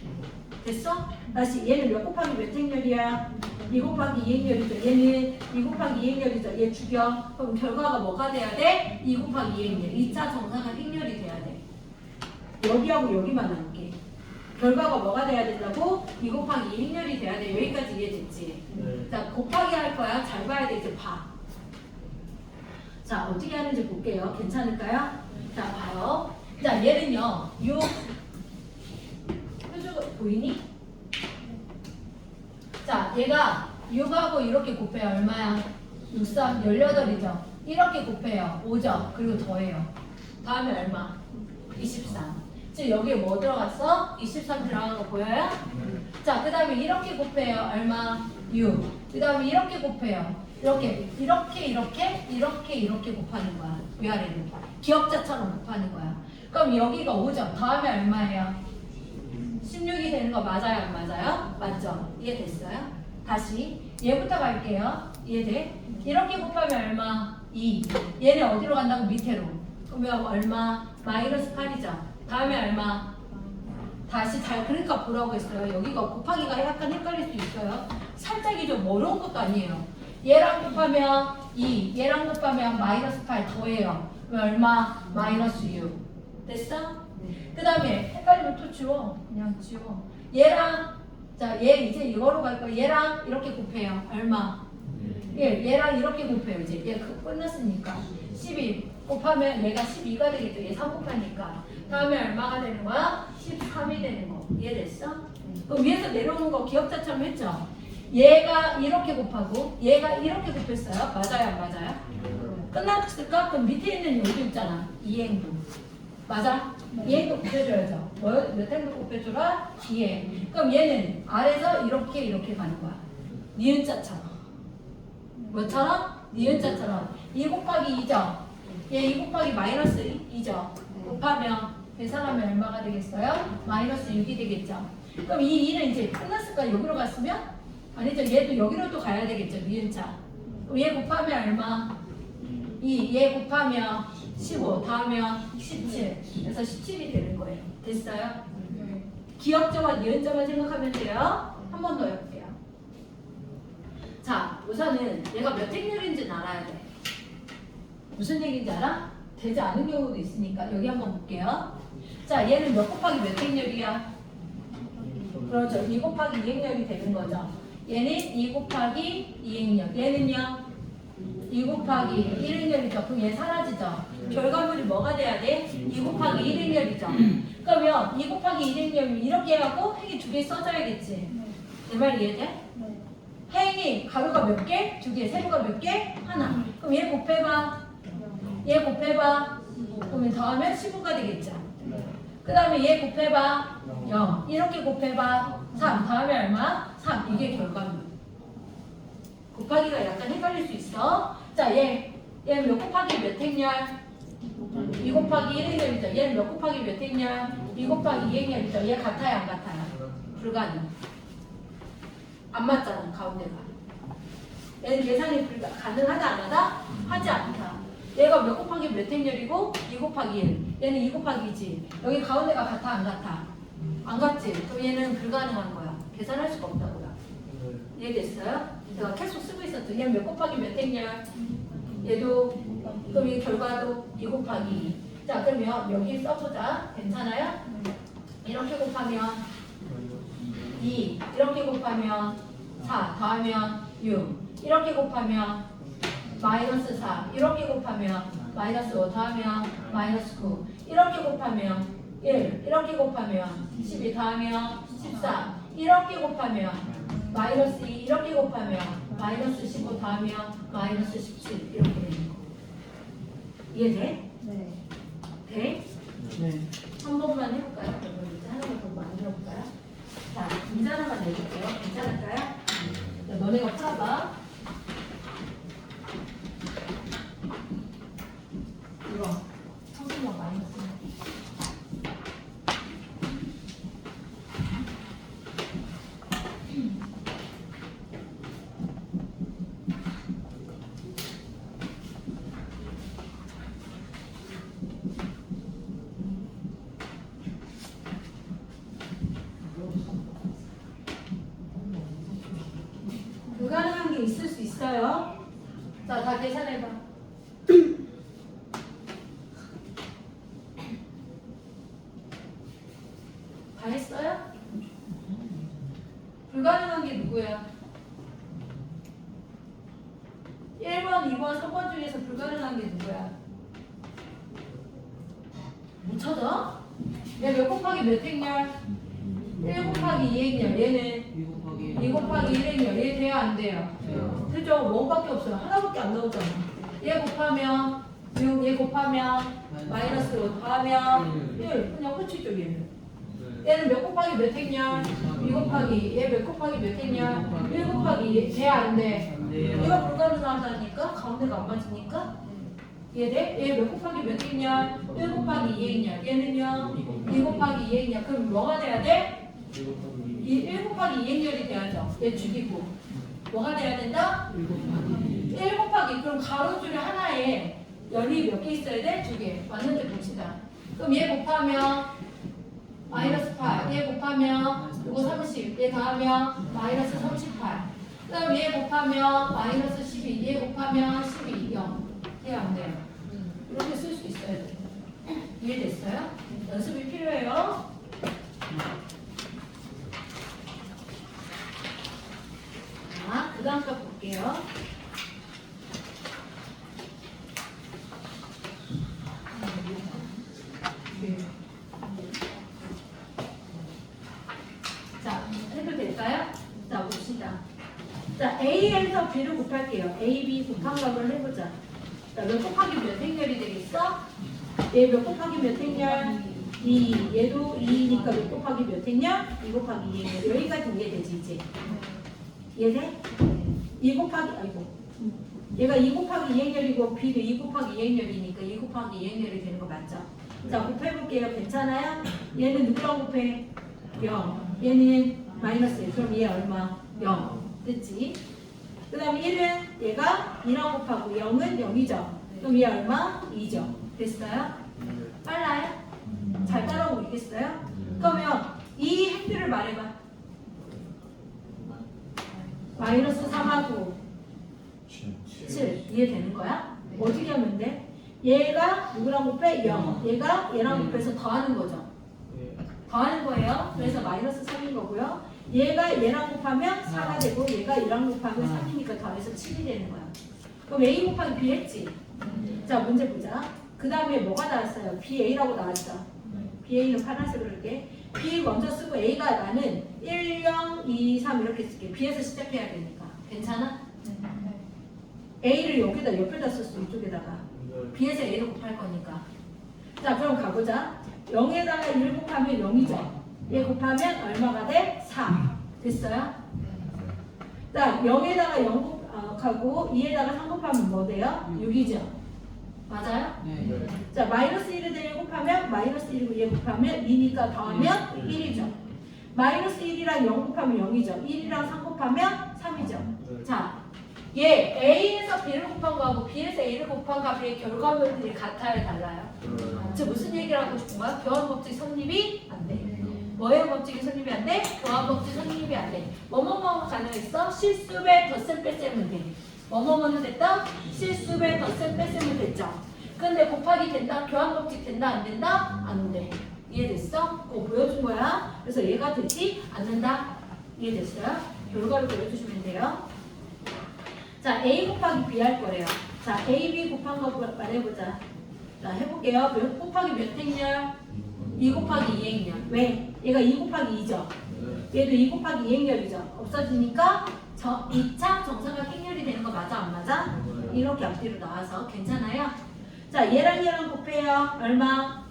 됐어? 다시 얘는 몇 곱하기 몇 행렬이야? 2 곱하기 2행렬이죠. 얘는 2 곱하기 2행렬이죠. 얘 죽여. 그럼 결과가 뭐가 돼야 돼? 2 곱하기 2행렬. 2차 정사각 행렬이 돼야 돼. 여기하고 여기만 남게. 결과가 뭐가 돼야 된다고? 2 곱하기 2행렬이 돼야 돼. 여기까지 이해됐지? 자, 곱하기 할 거야. 잘 봐야 돼. 이제 봐. 자, 어떻게 하는지 볼게요. 괜찮을까요? 자, 봐요. 자, 얘는요. 표주가 보이니? 자, 얘가 6하고 이렇게 곱해요. 얼마야? 6, 3, 18이죠. 이렇게 곱해요. 5죠. 그리고 더해요. 다음에 얼마? 23. 지금 여기에 뭐 들어갔어? 23 들어간 거 보여요? 자, 그 다음에 이렇게 곱해요. 얼마? 6. 그 다음에 이렇게 곱해요. 이렇게 곱하는 거야. 위아래로. 기억자처럼 곱하는 거야. 그럼 여기가 5점. 다음에 얼마예요? 16이 되는 거 맞아요? 안 맞아요? 맞죠? 이해됐어요? 다시 얘부터 갈게요. 이해돼? 이렇게 곱하면 얼마? 2. 얘는 어디로 간다고? 밑으로. 그러면 얼마? 마이너스 8이죠. 다음에 얼마? 다시 잘 그러니까 보라고 했어요. 여기가 곱하기가 약간 헷갈릴 수 있어요. 살짝이 좀 어려운 것도 아니에요. 얘랑 곱하면 2, 얘랑 곱하면 마이너스 8 더해요. 그럼 얼마? 마이너스 6. 됐어? 그 다음에 헷갈리면 또 지워. 그냥 지워. 얘랑 자, 얘 이제 이거로 갈 거야. 얘랑 이렇게 곱해요. 얼마? 얘랑 이렇게 곱해요. 이제 얘 끝났으니까 12 곱하면 얘가 12가 되겠죠. 얘 3 곱하니까. 다음에 얼마가 되는 거야? 13이 되는 거. 이해됐어? 그럼 위에서 내려오는 거 기억자처럼 했죠? 얘가 이렇게 곱하고 얘가 이렇게 곱했어요. 맞아요? 안 맞아요? 끝났을까? 그럼 밑에 있는 요도 있잖아. 이행도. 맞아? 이행도 곱해줘야죠. 몇 행도 곱해줘라? 이행. 그럼 얘는 아래서 이렇게 가는 거야. 니은자처럼. 뭐처럼? 니은자처럼. 2 곱하기 2죠? 얘 2 곱하기 마이너스 2죠? 곱하면 계산하면 얼마가 되겠어요? 마이너스 6이 되겠죠? 그럼 이 2는 이제 끝났을까? 여기로 갔으면? 아니죠. 얘도 여기로 또 가야 되겠죠. 니은자. 그럼 얘 곱하면 얼마? 2. 얘 곱하면 15. 다음면 17. 그래서 17이 되는 거예요. 됐어요? 기억자와 니은자만 생각하면 돼요. 한 번 더 해볼게요. 자, 우선은 얘가 몇 행렬인지는 알아야 돼. 무슨 얘기인지 알아? 되지 않은 경우도 있으니까 여기 한번 볼게요. 자, 얘는 몇 곱하기 몇 행렬이야? 그렇죠. 2 곱하기 2행렬이 되는 거죠. 얘는 2 곱하기 2행렬. 얘는요? 2 곱하기 1행렬이죠. 그럼 얘 사라지죠. 결과물이 뭐가 돼야 돼? 2 곱하기 1행렬이죠. 그러면 2 곱하기 1행렬이면 이렇게 하고 행이 2개 써줘야겠지. 내 말 이해돼? 행이 가로가 몇 개? 2개. 세로가 몇 개? 하나. 그럼 얘 곱해봐. 얘 곱해봐. 그러면 더하면 15가 되겠죠. 그 다음에 얘 곱해봐. 0. 이렇게 곱해봐. 3. 다음에 얼마? 3. 이게 결과물. 곱하기가 약간 헷갈릴 수 있어. 자, 얘 몇 곱하기 몇 행렬? 2 곱하기 1행렬이죠. 얘는 몇 곱하기 몇 행렬? 2 곱하기 2행렬이죠. 얘 같아요? 안 같아요? 불가능. 안 맞잖아, 가운데가. 얘는 계산이 가능하다, 안 하다? 하지 않다. 얘가 몇 곱하기 몇 행렬이고 2 곱하기 1. 얘는 2 곱하기지. 여기 가운데가 같아, 안 같아? 안 같지? 그럼 얘는 불가능한 거야. 계산할 수가 없다고요. 이해됐어요? 제가 계속 쓰고 있었죠. 얘는 몇 곱하기 몇 행렬? 얘도, 그럼 이 결과도 2 곱하기 2. 자, 그러면 여기 써보자. 괜찮아요? 이렇게 곱하면 2. 이렇게 곱하면 4. 더하면 6. 이렇게 곱하면 마이너스 4. 이렇게 곱하면 마이너스 5. 더하면 마이너스 9. 이렇게 곱하면 1. 이렇게 곱하면 12. 더하면 14. 이렇게 곱하면 마이너스 2. 이렇게 곱하면 마이너스 15. 더하면 마이너스 17. 이렇게 되는 거. 이해돼? 네. 돼? 네. 한 번만 해볼까요? 그러면 이제 하나만 더 만들어볼까요? 자, 문제 하나만 내볼게요. 괜찮을까요? 자, 너네가 풀어봐. 이거 성분력 마이너스. 불가능한 게 있을 수 있어요. 자, 다 계산해봐. 다 했어요? 불가능한 게 누구야? 1번, 2번, 3번 중에서 불가능한 게 누구야? 못 찾아? 얘 몇 곱하기 몇 행렬? 1 곱하기 2행렬. 얘는 2 곱하기 1행렬. 얘 돼요? 안 돼요? 그죠? 뭐밖에 없어요. 하나밖에 안 나오잖아. 얘 곱하면 6, 얘 곱하면 마이너스 5, 더하면 1. 그냥 끝이죠, 얘는. 얘는 몇 곱하기 몇 행렬? 2 곱하기. 얘 몇 곱하기 몇 행렬? 1 곱하기. 돼? 안 돼? 돼요. 얘가 불가능하다니까? 가운데가 안 맞으니까? 얘네? 얘 몇 곱하기 몇 있냐? 1 곱하기 2에 있냐? 얘는요? 2 곱하기 2에 있냐? 그럼 뭐가 돼야 돼? 1 곱하기 2의 열이 돼야죠. 얘 죽이고. 뭐가 돼야 된다? 1 곱하기. 그럼 가로줄에 하나에 열이 몇 개 있어야 돼? 2개. 맞는데 봅시다. 그럼 얘 곱하면 마이너스 8. 얘 곱하면 이거 30. 얘 더하면 마이너스 38. 그럼 얘 곱하면 마이너스 12. 얘 곱하면 12. 0. 이해 안 돼요. 이렇게 쓸 수 있어야 돼. 이해됐어요? 연습이 필요해요. 자, 그 다음 거 볼게요. 자, 해도 될까요? 자, 봅시다. 자, A에서 B를 곱할게요. A, B 곱한 값을 해보자. 자, 몇 곱하기 몇 행렬이 되겠어? 얘 몇 곱하기 몇 행렬? 2. 얘도 2니까 몇 곱하기 몇 행렬? 2 곱하기 2행렬. 여기까지 이해되지, 이제? 이해돼? 2 곱하기, 아이고. 얘가 2 곱하기 2행렬이고 B도 2 곱하기 2행렬이니까 2 곱하기 2행렬이 되는 거 맞죠? 자, 곱해볼게요. 괜찮아요? 얘는 누구랑 곱해? 0. 얘는 마이너스 1. 그럼 얘 얼마? 0. 됐지? 그 다음에 1은 얘가 2랑 곱하고 0은 0이죠. 그럼 얘 얼마? 2죠. 됐어요? 빨라요? 잘 따라오고 있겠어요? 그러면 이 행들을 말해봐. 마이너스 3하고 7 이해되는 거야? 어떻게 하면 돼? 얘가 누구랑 곱해? 0. 얘가 얘랑 곱해서 더하는 거죠. 더하는 거예요. 그래서 마이너스 3인 거고요. 얘가 얘랑 곱하면 4가 되고 얘가 얘랑 곱하면 3이니까 더해서 7이 되는 거야. 그럼 A 곱하기 B 했지? 자, 문제 보자. 그 다음에 뭐가 나왔어요? BA라고 나왔죠? BA는 파란색으로 이렇게. B 먼저 쓰고 A가 나는 1, 0, 2, 3 이렇게 쓸게. B에서 시작해야 되니까. 괜찮아? A를 여기다 옆에다 썼어. 이쪽에다가. B에서 A를 곱할 거니까. 자, 그럼 가보자. 0에다가 1 곱하면 0이죠. 얘 곱하면 얼마가 돼? 4. 됐어요? 자, 0에다가 0 곱하고 2에다가 3 곱하면 뭐 돼요? 6이죠. 맞아요? 네. 자, 마이너스 1에다 1 곱하면 마이너스 1이고 얘 곱하면 2니까 더하면 1이죠. 마이너스 1이랑 0 곱하면 0이죠. 1이랑 3 곱하면 3이죠. 자, 얘 A에서 B를 곱한 거하고 B에서 A를 곱한 값의 결과물들이 같아요? 달라요? 저 무슨 얘기를 하고 싶은 거야? 교환법칙 성립이 안 돼. 뭐의 법칙이 성립이 안 돼? 교환법칙 성립이 안 돼. 뭐뭐뭐 가능했어? 실수배 덧셈 뺄셈은 돼. 뭐뭐뭐는 됐다? 실수배 덧셈 뺄셈은 됐죠. 근데 곱하기 된다? 교환법칙 된다? 안 된다? 안 돼. 이해됐어? 그거 보여준 거야. 그래서 얘가 되지 않는다. 이해됐어요? 결과를 보여주시면 돼요. 자, A 곱하기 B 할 거래요. 자, A, B 곱한 거 말해보자. 자, 해볼게요. 몇 곱하기 몇 행렬? 2 곱하기 2행렬. 왜? 얘가 2 곱하기 2죠. 얘도 2 곱하기 2행렬이죠. 없어지니까 2차 정사각 행렬이 되는 거 맞아? 안 맞아? 이렇게 앞뒤로 나와서 괜찮아요? 자, 얘랑 곱해요. 얼마?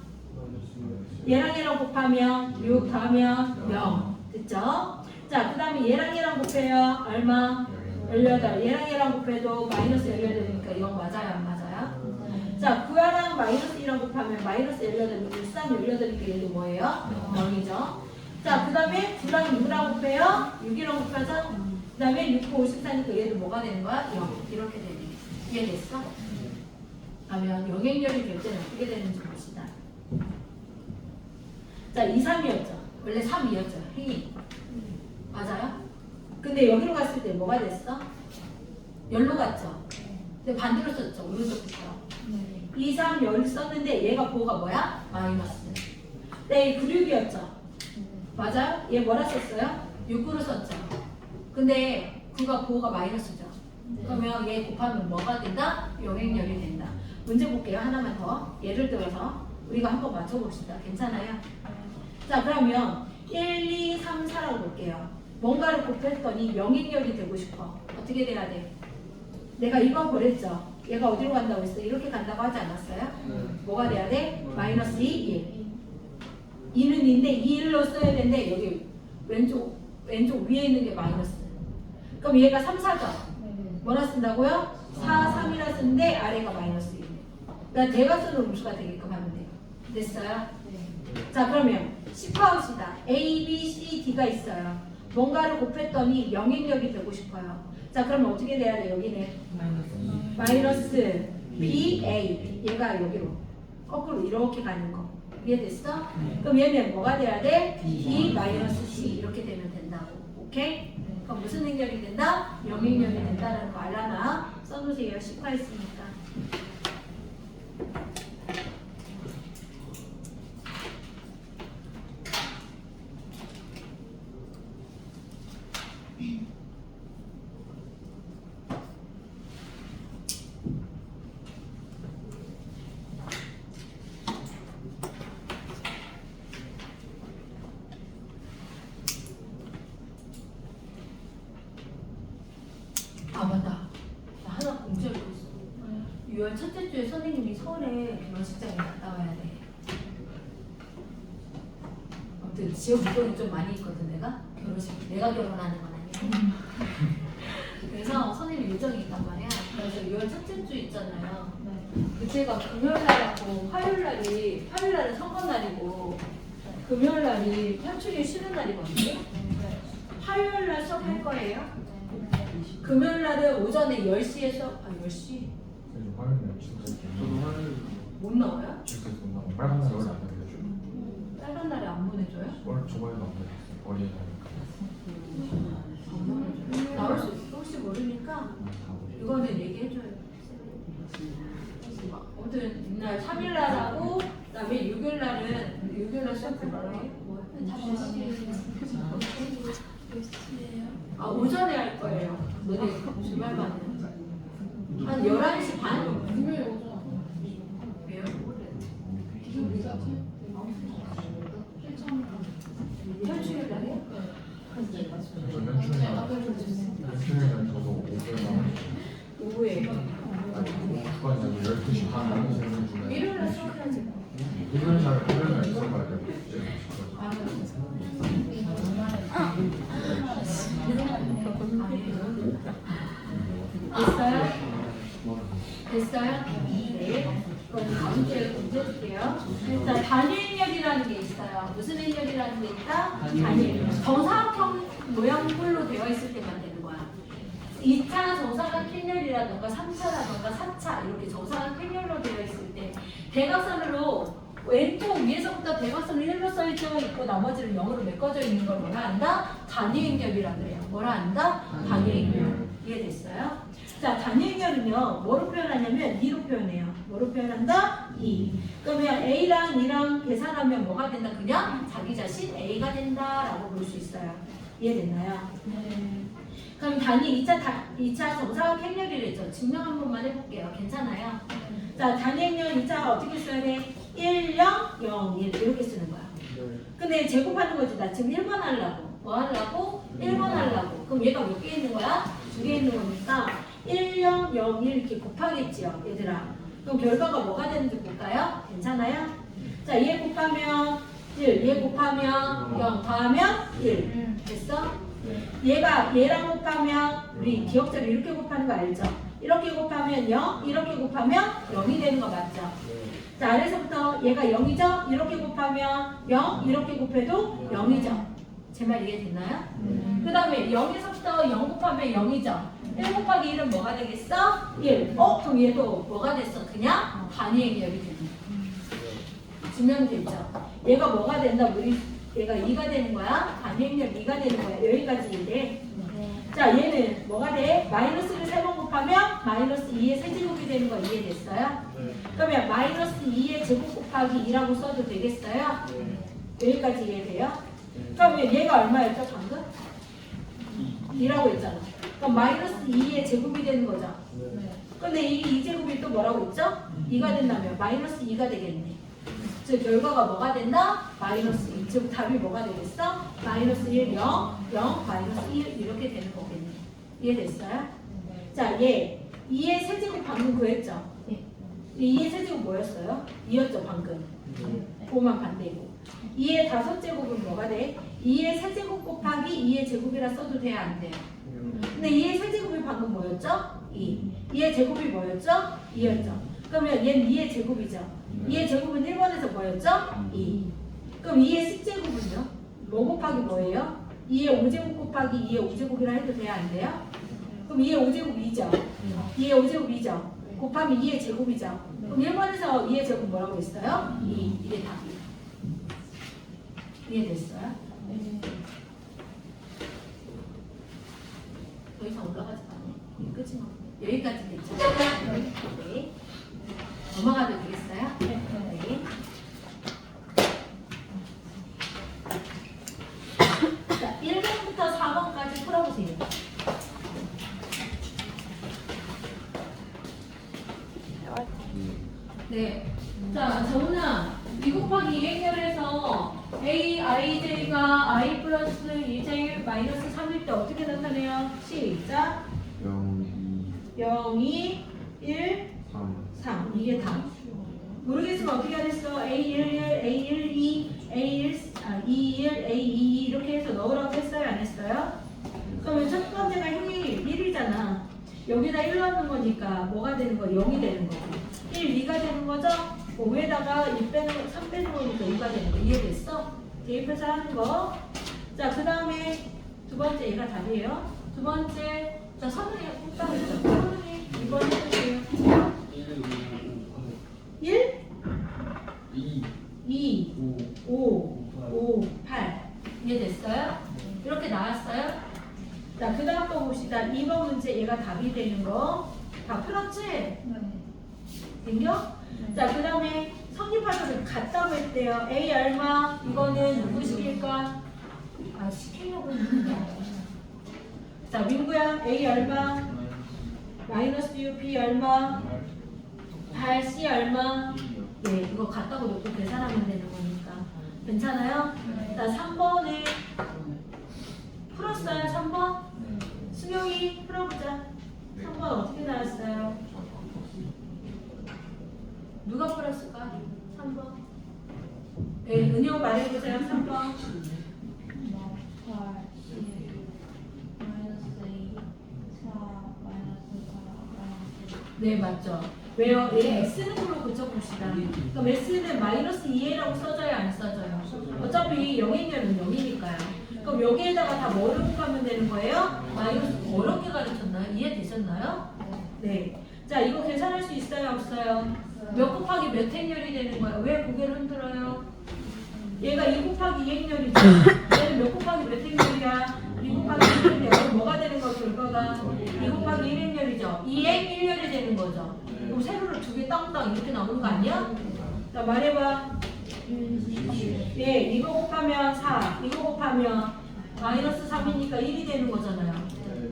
얘랑 곱하면 6 더하면 0. 됐죠? 자, 그 다음에 얘랑 곱해요. 얼마? 18. 얘랑 곱해도 마이너스 18이니까 0 맞아요? 안 맞아요? 자, 9랑 마이너스 1랑 곱하면 마이너스 18, 1, 3, 18이니까 얘도 뭐예요? 0이죠. 자, 그 다음에 9랑 6이랑 곱해요? 6이랑 곱해서 그 다음에 6, 9, 54니까 얘도 뭐가 되는 거야? 0. 이렇게 되네. 이해됐어? 그러면 영행렬이 될 때는 어떻게 되는지 봅시다. 자, 2, 3이었죠. 원래 3이었죠. 행이. 맞아요? 근데 여기로 갔을 때 뭐가 됐어? 열로 갔죠. 근데 반대로 썼죠. 오른쪽부터. 2, 3, 열 썼는데 얘가 보호가 뭐야? 마이너스. 네, 9, 6이었죠. 맞아요? 얘 뭐라 썼어요? 6으로 썼죠. 근데 9가 보호가 마이너스죠. 그러면 얘 곱하면 뭐가 된다? 영행렬이 된다. 문제 볼게요. 하나만 더. 예를 들어서 우리가 한번 맞춰봅시다. 괜찮아요? 자, 그러면 1, 2, 3, 4라고 볼게요. 뭔가를 곱했더니 영행렬이 되고 싶어. 어떻게 돼야 돼? 내가 이거 그랬죠. 얘가 어디로 간다고 했어? 이렇게 간다고 하지 않았어요? 뭐가 돼야 돼? 마이너스 2, 1. 2는 2인데 2로 써야 되는데 여기 왼쪽 위에 있는 게 마이너스. 그럼 얘가 3, 4죠? 뭐라 쓴다고요? 4, 3이라 쓰는데 아래가 마이너스 1. 그러니까 대각선으로 음수가 되게끔 하면 돼요. 됐어요? 자 그러면 씹어봅시다. A, B, C, D가 있어요. 뭔가를 곱했더니 영행력이 되고 싶어요. 자 그러면 어떻게 돼야 돼? 여기는 마이너스 B, A. 얘가 여기로 거꾸로 이렇게 가는 거. 이해됐어? 그럼 얘는 뭐가 돼야 돼? D 마이너스 C 이렇게 되면 된다고. 오케이? 그럼 무슨 행력이 된다? 영행력이 된다는 거 알라나? 써놓으세요. 10화 했으니까. 아 맞다. 나 하나 공지하고 있어. 6월 첫째 주에 선생님이 서울에 결혼식장에 갔다 와야 돼. 아무튼 지역 물건이 좀 많이 있거든 내가. 결혼식 내가 결혼하는 건 아니야. 그래서 선생님 일정이 있단 말이야. 그래서 6월 첫째 주 있잖아요. 그때가 금요일날하고 화요일날은 선거날이고 금요일날이 현충일 쉬는 날이거든요. 화요일날 수업할 거예요. 금요일날은 오전에 10시에 수업, 10시? 요즘 화요일에 출석 저도 화요일 못 나와요? 출석 못 나고 빨간 날 원래 안 알려줘. 빨간 날에 안 보내줘요? 원래 저번에도 안 알려줬어. 어린이 안 보내줘요? 나올 수 있어. 혹시 모르니까 이거는 얘기해줘요. 아무튼 이날 3일날하고 그다음에 6일날은 수업 뭐라고 해? 아 오전에 할 거예요. 너네 주말반은 한 11시 반? 왜요? 현충일 날이요? 현충일날 저도 오후에 주간이 아니고 12시 반 하는 시간 중에 일요일날 수업해야지. 일요일날 있어봐야 돼. 아, 됐어요? 됐어요? 네. 그럼 다음 주에 문제줄게요. 자, 단위행렬이라는 게 있어요. 무슨 행렬이라는 게 있다? 단위행렬. 정사각형 모양꼴로 되어 있을 때만 되는 거야. 2차 정사각 행렬이라던가 3차라던가 4차 이렇게 정사각 행렬로 되어 있을 때 대각선으로 왼쪽 위에서부터 대각선을 1로 써져 있고 나머지를 0으로 메꿔져 있는 걸 뭐라 한다? 단위행렬이라 그래요. 뭐라 한다? 단위행렬. 이해됐어요? 자, 단위행렬은요, 뭐로 표현하냐면 2로 표현해요. 뭐로 표현한다? 2. 그러면 A랑 2랑 계산하면 뭐가 된다? 그냥 자기 자신 A가 된다라고 볼 수 있어요. 이해됐나요? 그럼 단위 2차 정사각 행렬이랬죠. 증명 한 번만 해볼게요. 괜찮아요? 자, 단위행렬 2차가 어떻게 써야 돼? 1, 0, 0, 1 이렇게 쓰는 거야. 근데 제곱하는 거지. 나 지금 1번 하려고. 뭐 하려고? 1번 하려고. 그럼 얘가 몇 개 있는 거야? 2개 있는 거니까 1, 0, 0, 1 이렇게 곱하겠지요. 얘들아. 그럼 결과가 뭐가 되는지 볼까요? 괜찮아요? 자, 얘 곱하면 1, 얘 곱하면 0, 더하면 1. 됐어? 얘가 얘랑 곱하면 우리 기억자로 이렇게 곱하는 거 알죠? 이렇게 곱하면 0, 이렇게 곱하면 0이 되는 거 맞죠? 자, 아래서부터 얘가 0이죠? 이렇게 곱하면 0, 이렇게 곱해도 0이죠? 제 말 이해됐나요? 그 다음에 0에서부터 0 곱하면 0이죠? 1 곱하기 1은 뭐가 되겠어? 1. 그럼 얘도 뭐가 됐어? 그냥 단위행렬이 되는 거야. 증명됐죠? 얘가 뭐가 된다? 얘가 2가 되는 거야? 단위행렬 2가 되는 거야. 여기까지 이해. 자, 얘는 뭐가 돼? 마이너스를 3번 곱하면 마이너스 2의 세제곱이 되는 거 이해됐어요? 그러면 마이너스 2의 제곱 곱하기 2라고 써도 되겠어요? 여기까지 이해돼요? 그러면 얘가 얼마였죠, 방금? 2라고 했잖아. 그럼 마이너스 2의 제곱이 되는 거죠? 근데 이 2제곱이 또 뭐라고 했죠? 2가 된다면 마이너스 2가 되겠네. 즉 결과가 뭐가 된다? 마이너스 2. 즉 답이 뭐가 되겠어? 마이너스 1, 0, 0, 마이너스 1 이렇게 되는 거겠네. 이해됐어요? 자, 얘 2의 세제곱 방금 구했죠? 2의 세제곱 뭐였어요? 2였죠 방금. 그거만 반대고. 2의 5제곱은 뭐가 돼? 2의 세제곱 곱하기 2의 제곱이라 써도 돼야 안 돼요? 근데 2의 세제곱이 방금 뭐였죠? 2. 2의 제곱이 뭐였죠? 2였죠. 그러면 얘는 2의 제곱이죠. 2의 제곱은 1번에서 뭐였죠? 2. 그럼 2의 10제곱은요? 뭐 곱하기 뭐예요? 2의 5제곱 곱하기 2의 5제곱이라 해도 돼야 안 돼요? 그럼 2의 5제곱 2죠. 2의 5제곱 2죠. 곱하면 2의 제곱이죠. 그럼 1번에서 2의 제곱 뭐라고 했어요? 2. 이게 답이에요. 이해됐어요? 더 이상 올라가지 마네. 끝이 뭐 여기까지 괜찮아요? 네. 넘어가도 되겠어요? 네. 자, 1번부터 4번까지 풀어보세요. 네. 자, 정은아, 2 곱하기 2행렬 해서 a, ij가 i 플러스 2j 마이너스 3일 때 어떻게 나타내요? 시작. 0, 0, 2, 1, 3. 3. 이게 답. 모르겠으면 어떻게 하랬어? A11, A12, A21, A22 이렇게 해서 넣으라고 했어요? 안 했어요? 그러면 첫 번째가 행위 1이잖아. 여기다 1 넣는 거니까 뭐가 되는 거? 0이 되는 거. 1, 2가 되는 거죠? 위에다가 1 빼는 거, 3 빼는 거니까 2가 되는 거. 이해됐어? 대입해서 하는 거. 자, 그 다음에 두 번째 얘가 답이에요. 두 번째, 자, 선생님 꼭 했죠. 선생님 2번 해주세요. 1, 2, 2, 5, 5, 8. 이해됐어요? 이렇게 나왔어요? 자, 그 다음 거 봅시다. 2번 문제 얘가 답이 되는 거. 다 풀었지? 된겨? 자, 그 다음에 성립하도록 같다고 했대요. A 얼마? 이거는 누구 시킬까? 아, 시키려고 했는데. 자, 민구야, A 얼마? 마이너스 U, B 얼마? 8, C 얼마? 네, 이거 같다고 놓고 계산하면 되는 거니까. 괜찮아요? 자, 3번에 풀었어요, 3번? 수명이 풀어보자. 3번 어떻게 나왔어요? 누가 풀었을까? 3번. 네, 은영 말해보세요, 3번. 네, 맞죠. 왜요? 얘 x는 걸로 고쳐봅시다. 그럼 x는 마이너스 2a라고 써져야 안 써져요? 어차피 0이면 0이니까요. 그럼 여기에다가 다 뭐를 곱하면 되는 거예요? 마이너스. 어렵게 가르쳤나요? 이해되셨나요? 네. 자, 이거 계산할 수 있어요? 없어요? 몇 곱하기 몇 행렬이 되는 거예요? 왜 고개를 흔들어요? 얘가 2 곱하기 2행렬이죠. 얘는 몇 곱하기 몇 행렬이야? 2 곱하기 1행렬. 그럼 뭐가 되는 거 결과가? 2 곱하기 1행렬이죠. 2행 1렬이 되는 거죠. 그럼 세로를 두 개 땅땅 이렇게 나오는 거 아니야? 자, 말해봐. 예, 이거 곱하면 4, 이거 곱하면 마이너스 3이니까 1이 되는 거잖아요.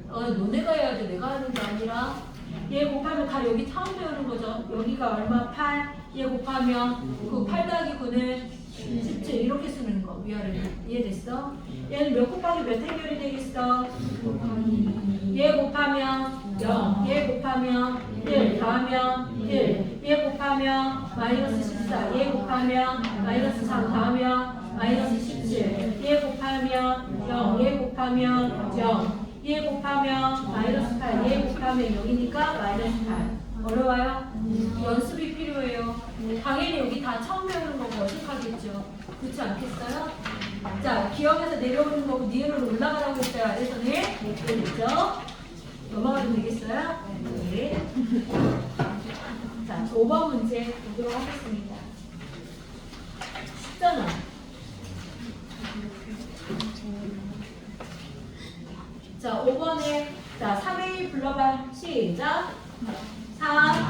너네가 해야지 내가 하는 게 아니라 얘 곱하면 다 여기 처음 배우는 거죠. 여기가 얼마? 8. 얘 곱하면 그 8 더하기 9는 17 이렇게 쓰는 거 위아래. 이해됐어? 얘는 몇 곱하기 몇 행렬이 되겠어? 얘 곱하면 0, 얘 곱하면 1, 더하면 1, 얘 곱하면 마이너스 14, 얘 곱하면 마이너스 3, 더하면 마이너스 17, 얘 곱하면 0, 얘 곱하면 0, 얘 곱하면 마이너스 8, 얘 곱하면 0이니까 마이너스 8. 어려워요? 연습이 필요해요. 당연히 여기 다 처음 배우는 거고 어색하겠죠. 그렇지 않겠어요? 자, 기억에서 내려오는 거고 니은으로 올라가라고 했어요. 아래서는 됐죠? 넘어가도 되겠어요? 네. 자, 5번 문제 보도록 하겠습니다. 쉽잖아. 자, 5번에 자, 3A 불러봐. 시작. 3,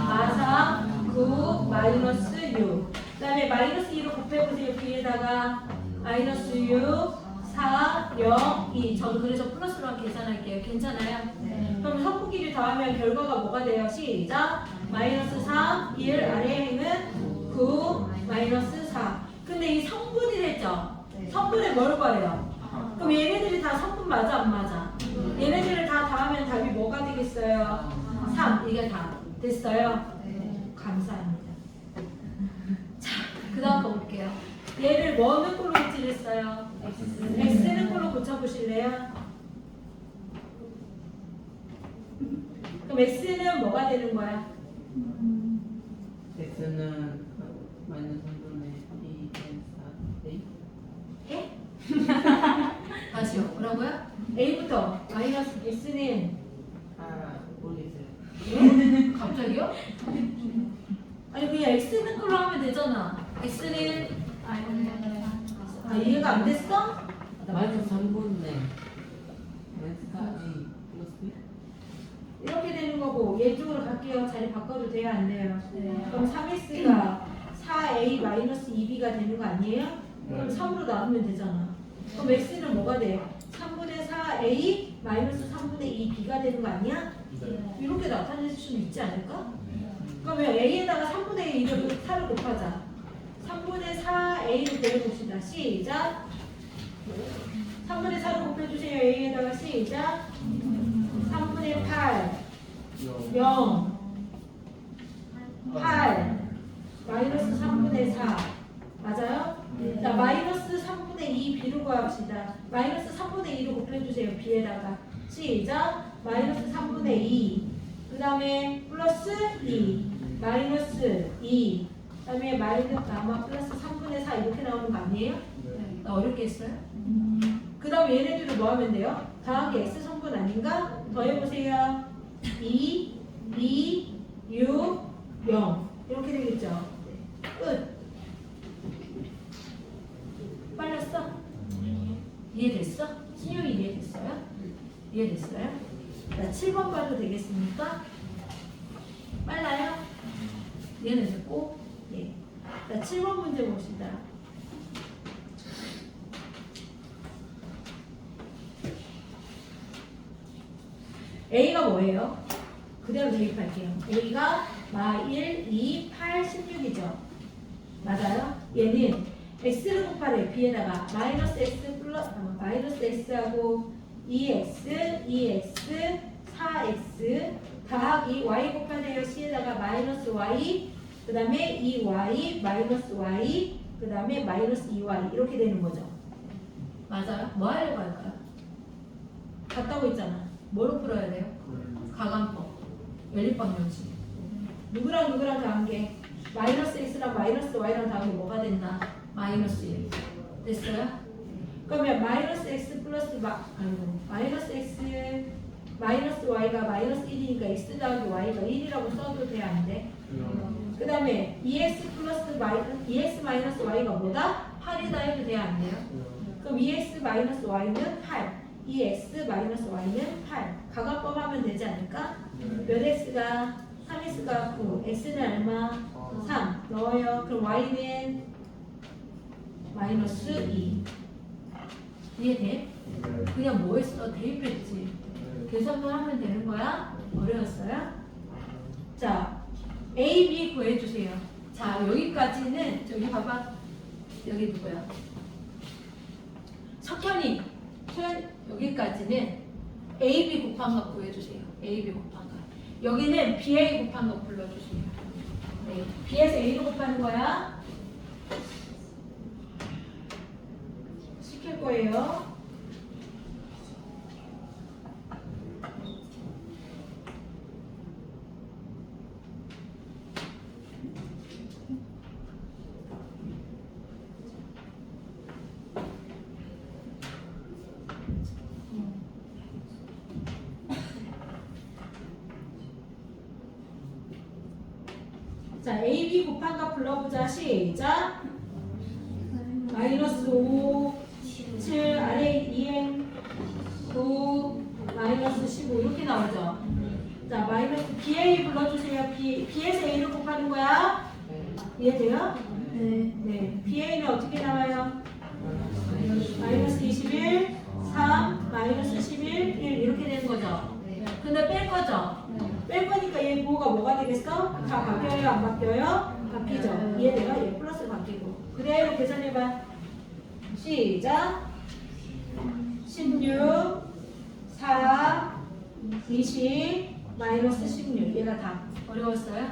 마사, 9, 마이너스 6. 그 다음에 마이너스 2로 곱해보세요. 뒤에다가 마이너스 6, 4, 0, 2. 저는 그래서 플러스로 계산할게요. 괜찮아요? 네. 그럼 성분끼리 더하면 결과가 뭐가 돼요? 시작. 마이너스 3, 1, 아래 행은 9, 마이너스 4. 근데 이 성분이 됐죠? 성분에 뭘 구해요? 그럼 얘네들이 다 성분 맞아 안 맞아? 얘네들을 다 더하면 답이 뭐가 되겠어요? 3. 이게 다 됐어요? 감사합니다. 자, 그 다음 거 볼게요. 얘를 뭐는 꼴로 고치랬어요? X는 꼴로 고쳐보실래요? 그럼 그럼 x는 뭐가 되는 거야? x는 마이너스 3분의 2 a 예? 다시요. 뭐라고요? a부터 마이너스 x는 모르겠어요. 예? 갑자기요? 아니 그냥 x는 걸로 하면 되잖아. x는 아 이해가 안 됐어? 마이너스 3분의 마이너스 4a 플러스 b 이렇게 되는 거고 얘 쪽으로 갈게요. 자리 바꿔도 돼요? 안 돼요? 그럼 3x가 4a 마이너스 2b가 되는 거 아니에요? 그럼 3으로 나누면 되잖아. 그럼 x는 뭐가 돼? 3분의 4a 마이너스 3분의 2b가 되는 거 아니야? 이렇게 나타낼 수는 있지 않을까? 그러면 a에다가 3분의 1을 4를 곱하자. 3분의 4a를 곱해봅시다. 시작. 3분의 4를 곱해주세요. a에다가 시작. 3분의 8 0 8 마이너스 3분의 4 맞아요? 자 마이너스 3분의 2 b를 구합시다. 마이너스 3분의 2를 곱해주세요. b에다가 시작. 마이너스 3분의 2 그 다음에 플러스 2 마이너스 2 그 다음에 마이너스 아마 플러스 3분의 4 이렇게 나오는 거 아니에요? 나 어렵게 했어요? 그 다음 얘네들을 뭐 하면 돼요? 더하기 x 성분 아닌가? 더해보세요. 2, 6, 0 이렇게 되겠죠? 끝. 빨렸어? 이해됐어? 신용이 이해됐어요? 이해됐어요? 자, 7번 봐도 되겠습니까? 빨라요? 얘는 됐고 예. 자, 7번 문제 봅시다. A가 뭐예요? 그대로 대입할게요. A가 마 1, 2, 8, 16이죠. 맞아요? 얘는 X를 곱하래. B에다가 마이너스 X 플러스 마이너스 X하고 2X, 2X, 4X 더하기 Y 곱하래요. C에다가 마이너스 Y 그 다음에 2Y 마이너스 Y 그 다음에 마이너스 2Y 이렇게 되는 거죠. 맞아요? 뭐 하려고 할까요? 같다고 했잖아. 뭐로 풀어야 돼요? 가감법, 연립방 정식. 누구랑 누구랑 더한 게 마이너스 x랑 마이너스 y랑 더한 게 뭐가 됐나? 마이너스 1. 됐어요? 그러면 마이너스 x 플러스 마이너스 x 마이너스 y가 마이너스 1이니까 x 더하기 y가 1이라고 써도 돼? 안 돼? 그 다음에 2x 플러스 2x 마이너스 y가 뭐다? 8이다 해도 돼? 안 돼요? 그럼 2x 마이너스 y는 8 2x 마이너스 y는 8 가각법 하면 되지 않을까? 몇 x가 3x가 9 x는 얼마? 3 넣어요. 그럼 y는 마이너스 2 이해돼? 그냥 뭐 했어? 대입했지. 계산만 하면 되는 거야? 어려웠어요? 자 A, B 구해주세요. 자 여기까지는 저기 봐봐. 여기 누구야? 석현이 여기까지는 AB 곱한 거 구해주세요. AB 곱한 거. 여기는 BA 곱한 거 불러주세요. 네. B에서 A로 곱하는 거야. 시킬 거예요. 자, AB 곱한 거 불러보자. 시작. 마이너스 5, 7, 아래 2M, 9, 마이너스 15 이렇게 나오죠. 자, 마이너스 BA 불러주세요. B에서 A를 곱하는 거야. 이해돼요? 네. BA는 어떻게 나와요? 마이너스 21, 3, 마이너스 11, 1 이렇게 되는 거죠. 근데 뺄 거죠? 뺄 거니까 얘 부호가 뭐가 되겠어? 다 바뀌어요? 안 바뀌어요? 바뀌죠. 이해돼요? 얘 플러스 바뀌고. 그대로 계산해봐. 시작. 16, 4, 20, 마이너스 16. 얘가 다 어려웠어요?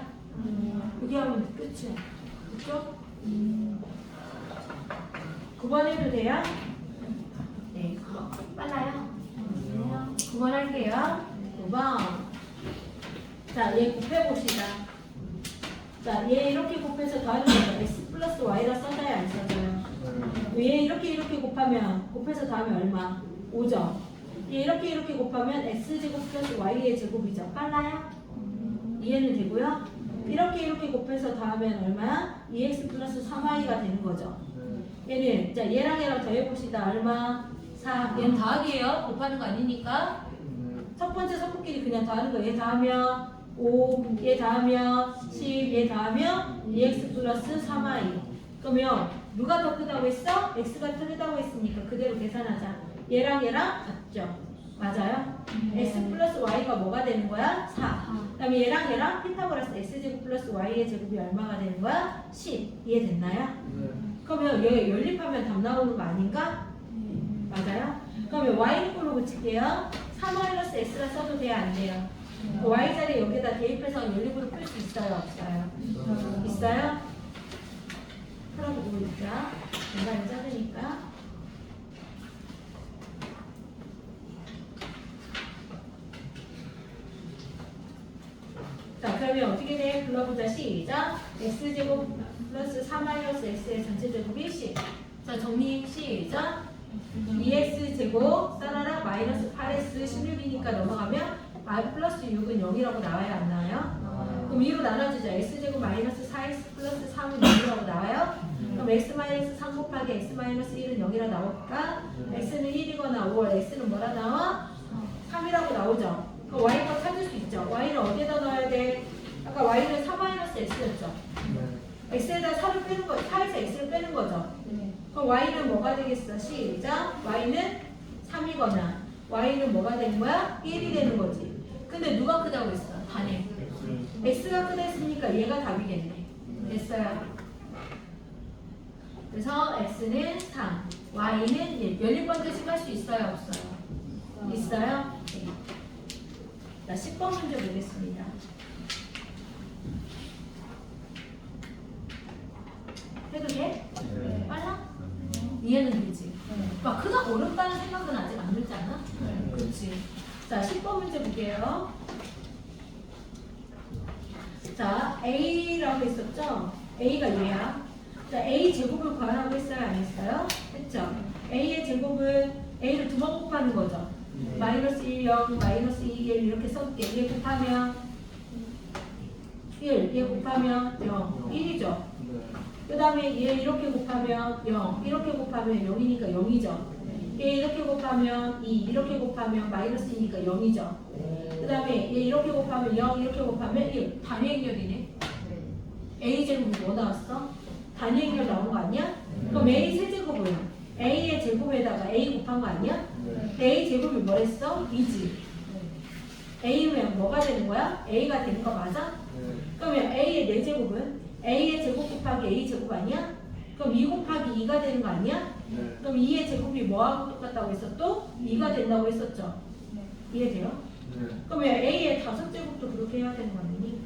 여기 하면 끝이야. 그쵸? 9번 해도 돼요? 네, 9번. 빨라요. 9번 할게요. 9번. 자, 얘 곱해봅시다. 자, 얘 이렇게 곱해서 더하는 거죠. x 플러스 y라 써줘야 안 써줘요? 얘 이렇게 곱하면 곱해서 더하면 얼마? 5죠. 얘 이렇게 곱하면 x제곱 플러스 y의 제곱이죠. 빨라요? 이해는 되고요. 이렇게 곱해서 더하면 얼마야? 2x 플러스 3y가 되는 거죠. 얘는 자 얘랑 더해봅시다. 얼마? 4. 얘는 더하기예요. 곱하는 거 아니니까. 첫 번째 섭분끼리 그냥 더하는 거예요. 얘 더하면 5, 얘 더하면 10, 얘 더하면 2x 플러스 3y. 그러면 누가 더 크다고 했어? x가 크다고 했으니까 그대로 계산하자. 얘랑 같죠? 맞아요? x 플러스 y가 뭐가 되는 거야? 4. 그 다음에 얘랑 피타고라스 x제곱 플러스 y의 제곱이 얼마가 되는 거야? 10. 이해됐나요? 그러면 얘 연립하면 답 나오는 거 아닌가? 맞아요? 그러면 y는 걸로 붙일게요. 3-x라 써도 돼요? 안 돼요? y 자리에 여기다 대입해서 연립으로 풀 수 있어요? 없어요? 있어요? 풀어보고 있자. 공간이 작으니까. 자, 그러면 어떻게 돼? 불러보자. 시작. x제곱 플러스 4-x의 전체 제곱이 10. 자, 정리 시작. 2x제곱 싸라라 마이너스 8x 16이니까 넘어가면 플러스 6은 0이라고 나와요? 안 나와요? 그럼 2로 나눠주자. x제곱 마이너스 4x 플러스 3은 0이라고 나와요? 그럼 x 마이너스 3 곱하기 x 마이너스 1은 0이라 나올까? x는 1이거나 5월 x는 뭐라 나와? 3이라고 나오죠? 그럼 y가 찾을 수 있죠? y는 어디에다 넣어야 돼? 아까 y는 4-x였죠? x에다 4를 빼는 거, 4에서 x를 빼는 거죠? 그럼 y는 뭐가 되겠어? 시작! y는 3이거나 y는 뭐가 되는 거야? 1이 되는 거지. 근데 누가 크다고 했어? 단에. x가 크다 했으니까 얘가 답이겠네. 됐어요. 그래서 x는 3, y는 1. 연립번 뜻식할 수 있어요? 없어요? 있어요? 네. 자, 10번 문제 보겠습니다. 해도 돼? 빨라? 이해는 되지? 막 크다 어렵다는 생각은 아직 안 들지 않아? 그렇지. 자, 10번 문제 볼게요. 자, A라고 했었죠? A가 얘야. 자, A 제곱을 구하라고 했어요? 안 했어요? 했죠? A의 제곱은 A를 두 번 곱하는 거죠? 마이너스 1, 0, 마이너스 2, 1 이렇게 써볼게. 얘 곱하면 1, 얘 곱하면 0, 1이죠? 그 다음에 얘 이렇게 곱하면 0, 이렇게 곱하면 0이니까 0이죠? 얘 이렇게 곱하면 2, 이렇게 곱하면 마이너스 2니까 0이죠? 그 다음에 얘 이렇게 곱하면 0, 이렇게 곱하면 1. 단위 행렬이네. A 제곱이 뭐 나왔어? 단위 행렬 나온 거 아니야? 그럼 A 세제곱은 A의 제곱에다가 A 곱한 거 아니야? A 제곱이 뭐랬어? 2지. A면 뭐가 되는 거야? A가 되는 거 맞아? 그러면 A의 4제곱은 A의 제곱 곱하기 A 제곱 아니야? 그럼 2 곱하기 2가 되는 거 아니야? 그럼 2의 제곱이 뭐하고 똑같다고 했어? 또 2가 된다고 했었죠? 이해돼요? 그러면 A의 5제곱도 그렇게 해야 되는 거 아니니?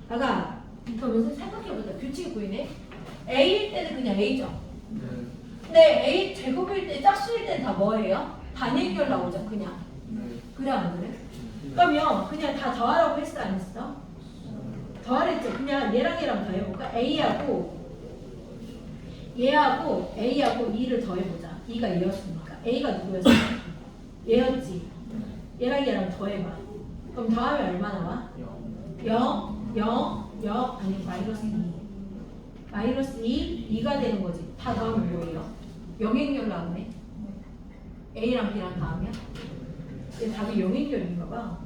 아까 그러면서 생각해보자. 규칙이 보이네. A일 때는 그냥 A죠. 근데 A 제곱일 때 짝수일 때는 다 뭐예요? 단위결 나오죠. 그냥. 그래 안 그래? 그러면 그냥 다 더하라고 했어 안 했어? 더하랬죠. 그냥 얘랑 더해볼까? A하고 얘하고 A하고 2를 더해보자. 2가 얘였으니까. A가 누구였어? 얘였지. 얘랑 더해봐. 그럼 더하면 얼마 나와? 0, 0, 0 아니 마이너스 2. 마이너스 2, 2가 되는 거지. 다 더하면 뭐예요? 영행렬 나오네. A랑 B랑 더하면? 답이 영행렬인가 봐.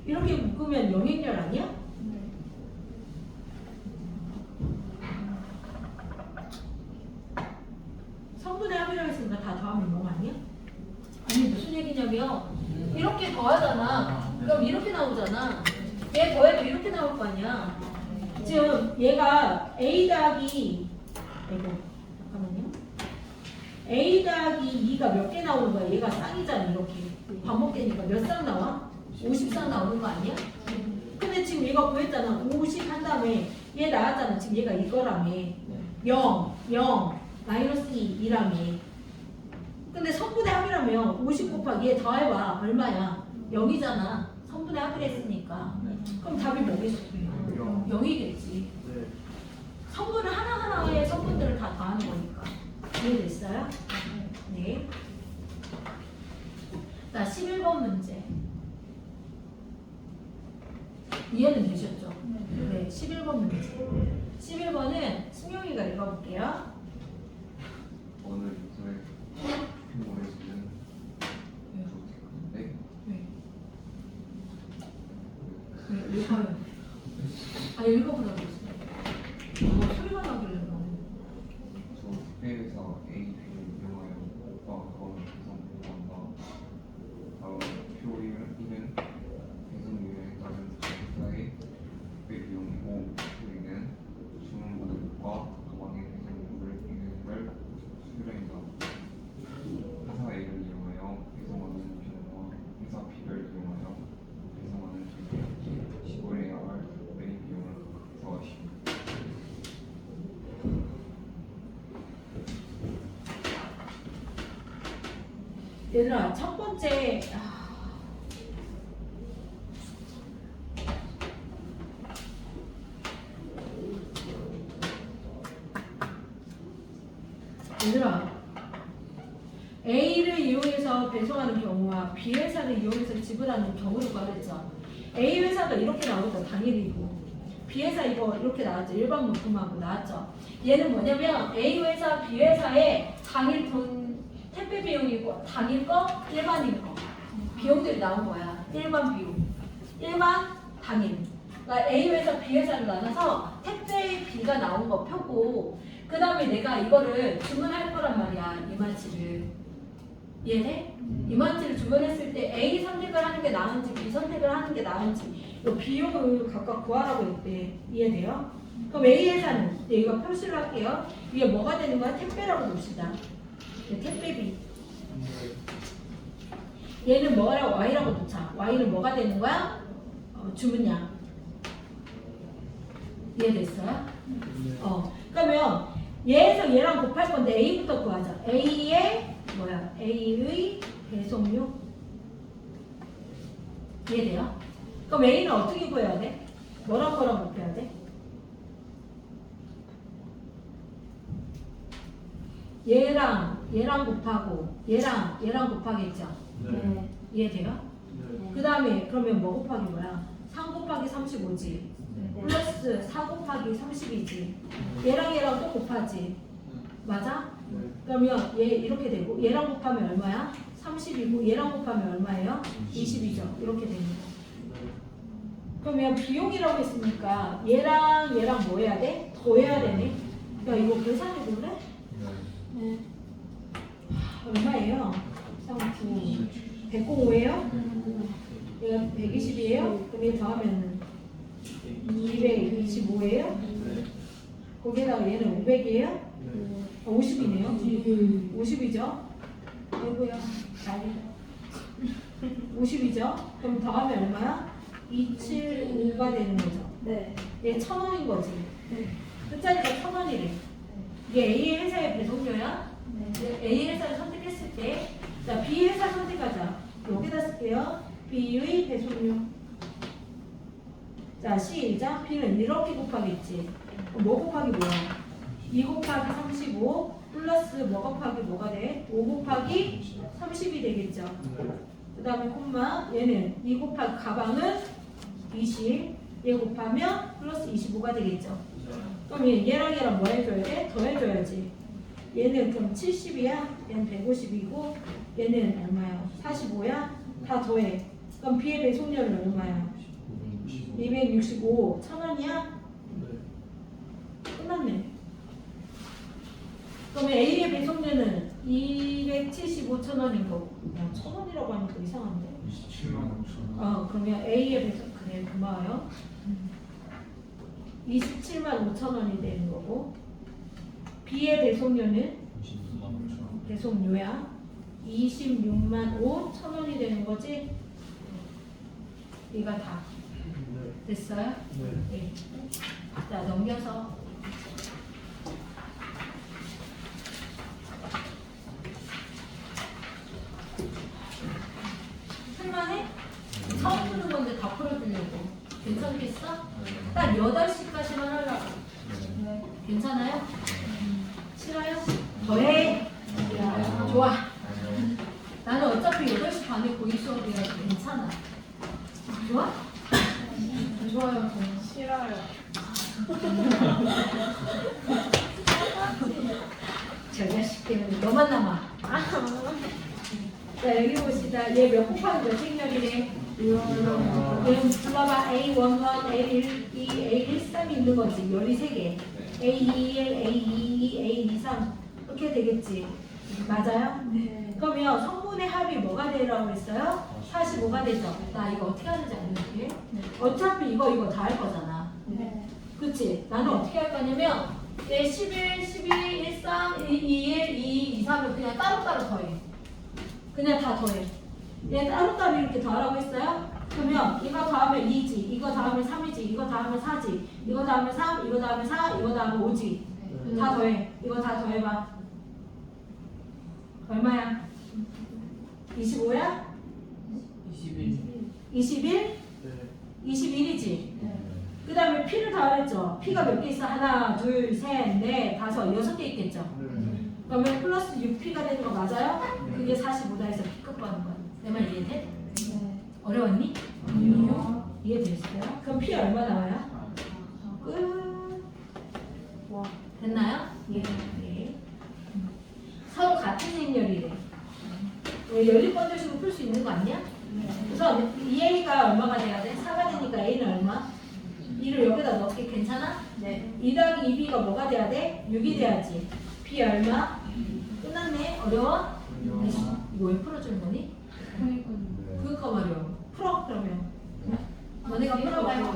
이렇게 묶으면 영행렬 아니야? 성분의 합이라고 했으니까 다 더하면 영 아니야? 아니 무슨 얘기냐면 이렇게 더하잖아. 그럼 이렇게 나오잖아. 얘 더해도 이렇게 나올 거 아니야. 지금 얘가 A 더하기 잠깐만요. A 더하기 2가 몇 개 나오는 거야? 얘가 쌍이잖아. 이렇게 반복되니까 몇 쌍 나와? 50쌍 나오는 거 아니야? 근데 지금 얘가 구했잖아. 50 한 다음에 얘 나왔잖아. 지금 얘가 이거라며. 0, 0, 마이너스 2, 2라며. 근데 성분의 합이라며 50 곱하기 얘 더해봐. 얼마야? 0이잖아. 선분의 합을 했으니까. 그럼 답이 뭐겠어? 0이겠지. 네. 성분을 하나하나의 성분들을 다 더하는 거니까. 이해됐어요? 네. 자, 11번 문제. 이해는 되셨죠? 네, 11번 문제. 11번은 승용이가 읽어볼게요. 오늘 요소의 모래수는 좋은데 네. 네, 읽어요. 아, 읽어보라고 했어요. 소리가 나길래 나는. 저 특별회사 A표를 이용하여 과학과를 구성한다. 다음 표 1은 배송률에 따른 회사의 특별 비용이고 표 2는 주문 모델과 가방의 배송료를 수수료입니다. 회사 A를 이용하여 배송하는 비용과 회사 B를 이용하여 배송하는 비용을 지불해야 할 매일 비용을 구하시오. 얘들아, 첫 번째. 얘들아, A를 이용해서 배송하는 경우와 B 회사를 이용해서 지불하는 경우를 구하랬죠. A 회사가 이렇게 나오죠. 당일이고. B 회사 이거 이렇게 나왔죠. 일반 물품하고 나왔죠. 얘는 뭐냐면 A 회사, B 회사의 당일 돈 택배 비용이고 당일 거, 일반인 거 비용들이 나온 거야. 일반 비용, 일반 당일. 그러니까 A 회사, B 회사를 나눠서 택배 비가 나온 거 펴고 그 다음에 내가 이거를 주문할 거란 말이야. 이만치를. 이해돼? 이만치를 주문했을 때 A 선택을 하는 게 나은지 B 선택을 하는 게 나은지 이 비용을 각각 구하라고 했대. 이해돼요? 그럼 A 회사는 이거 표시를 할게요. 이게 뭐가 되는 거야? 택배라고 봅시다. 택배비. 얘는 뭐라고 Y라고 놓자. Y는 뭐가 되는 거야? 주문량. 이해됐어요? 그러면 얘에서 얘랑 곱할 건데 A부터 구하자. A의 뭐야? A의 배송료. 이해돼요? 그럼 A는 어떻게 구해야 돼? 뭐랑 곱해야 돼? 얘랑 곱하고 얘랑 곱하겠죠? 네. 이해돼요? 네. 그 다음에 그러면 뭐 곱하기 뭐야? 3 곱하기 35지 플러스 4 곱하기 30이지 얘랑 또 곱하지 맞아? 네. 그러면 얘 이렇게 되고 얘랑 곱하면 얼마야? 30이고 얘랑 곱하면 얼마예요? 20이죠 이렇게 되는 거 그러면 비용이라고 했으니까 얘랑 뭐 해야 돼? 더해야 되네 야 이거 계산해 볼래? 네. 얼마예요? 39 105예요? 얘가 120이에요? 그럼 얘 더하면 225예요? 네. 거기에다가 얘는 500이에요? 네. 50이네요? 50이죠? 아이고야 난리다 50이죠? 그럼 더하면 얼마야? 275가 되는 거죠? 네. 얘 1,000원인 거지? 끝자리가 1,000원이래 이게 A 회사의 배송료야? 네. A 회사를 선택했을 때 자, B 회사 선택하자. 여기다 쓸게요. B의 배송료. 자, 시작. B는 이렇게 곱하겠지. 그럼 뭐 곱하기 뭐야? 2 곱하기 35 플러스 뭐 곱하기 뭐가 돼? 5 곱하기 30이 되겠죠. 그 다음에 콤마 얘는 2 곱하기 가방은 20. 얘 곱하면 플러스 25가 되겠죠. 그럼 얘랑 뭐 해줘야 돼? 더해줘야지. 얘는 그럼 70이야? 얘는 150이고 얘는 얼마야? 45야? 다 더해. 그럼 B의 배송료는 얼마야? 265. 1,000원이야? 끝났네. 그러면 A의 배송료는 275,000원인 거고. 야, 1,000원이라고 하니까 이상한데? 27만 5천 그러면 A의 배송, 그래, 고마워요. 27만 5천원이 되는 거고, B의 배송료는 26만 5천 배송료야. 26만 5천원이 되는 거지? 이가 다 됐어요? 네. 자, 넘겨서. 할만해? 괜찮겠어? 딱 8시까지만 하려고. 네. 괜찮아요? 싫어요? 더해? 야, 좋아. 나는 어차피 8시 반에 고일 수업이라 괜찮아. 좋아? 좋아요. 저는. 싫어요. 저 자식들 너만 남아. 자 여기 봅시다. 얘 몇 곱하기 몇 행렬이래? 얘 불러봐. A11, A12, A13 있는 거지. 열이 3개. A21, A22, A23 이렇게 되겠지. 맞아요? 네. 그러면 성분의 합이 뭐가 되라고 했어요? 45가 되죠. 나 이거 어떻게 하는지 알려줄게. 어차피 이거 다 할 거잖아. 네. 그치? 나는 어떻게 할 거냐면 얘 11, 12, 13, 21, 2, 3을 그냥 따로따로 더해. 그냥 다 더해. 얘 따로따로 이렇게 더하라고 했어요? 그러면 이거 다음에 2지, 이거 다음에 3이지, 이거 다음에 4지, 이거 다음에 3, 이거 다음에 4, 이거 다음에 5지. 다 더해. 이거 다 더해봐. 얼마야? 25야? 21. 21? 21이지? 그 다음에 P를 더했죠. P가 몇 개 있어? 하나, 둘, 셋, 넷, 다섯, 6개 있겠죠. 그러면 플러스 6P가 되는 거 맞아요? 그게 45다 해서 P급 구하는 거야. 내 말 이해돼? 네. 어려웠니? 아니요. 이해됐어요? 그럼 P 얼마 나와요? 끝. 와. 됐나요? 예. 네. 서로 같은 행렬이래. 연립번들식으로 풀 수 있는 거 아니야? 그래서 이 A가 얼마가 돼야 돼? 4가 되니까 A는 얼마? 2를 여기다 넣게 괜찮아? 네. 2 더하기 2B가 뭐가 돼야 돼? 6이 돼야지. B 얼마? 끝났네. 어려워? 이거 왜 풀어주는 거니? 그러니까 말이야. 풀어 그러면. 너네가 풀어봐요.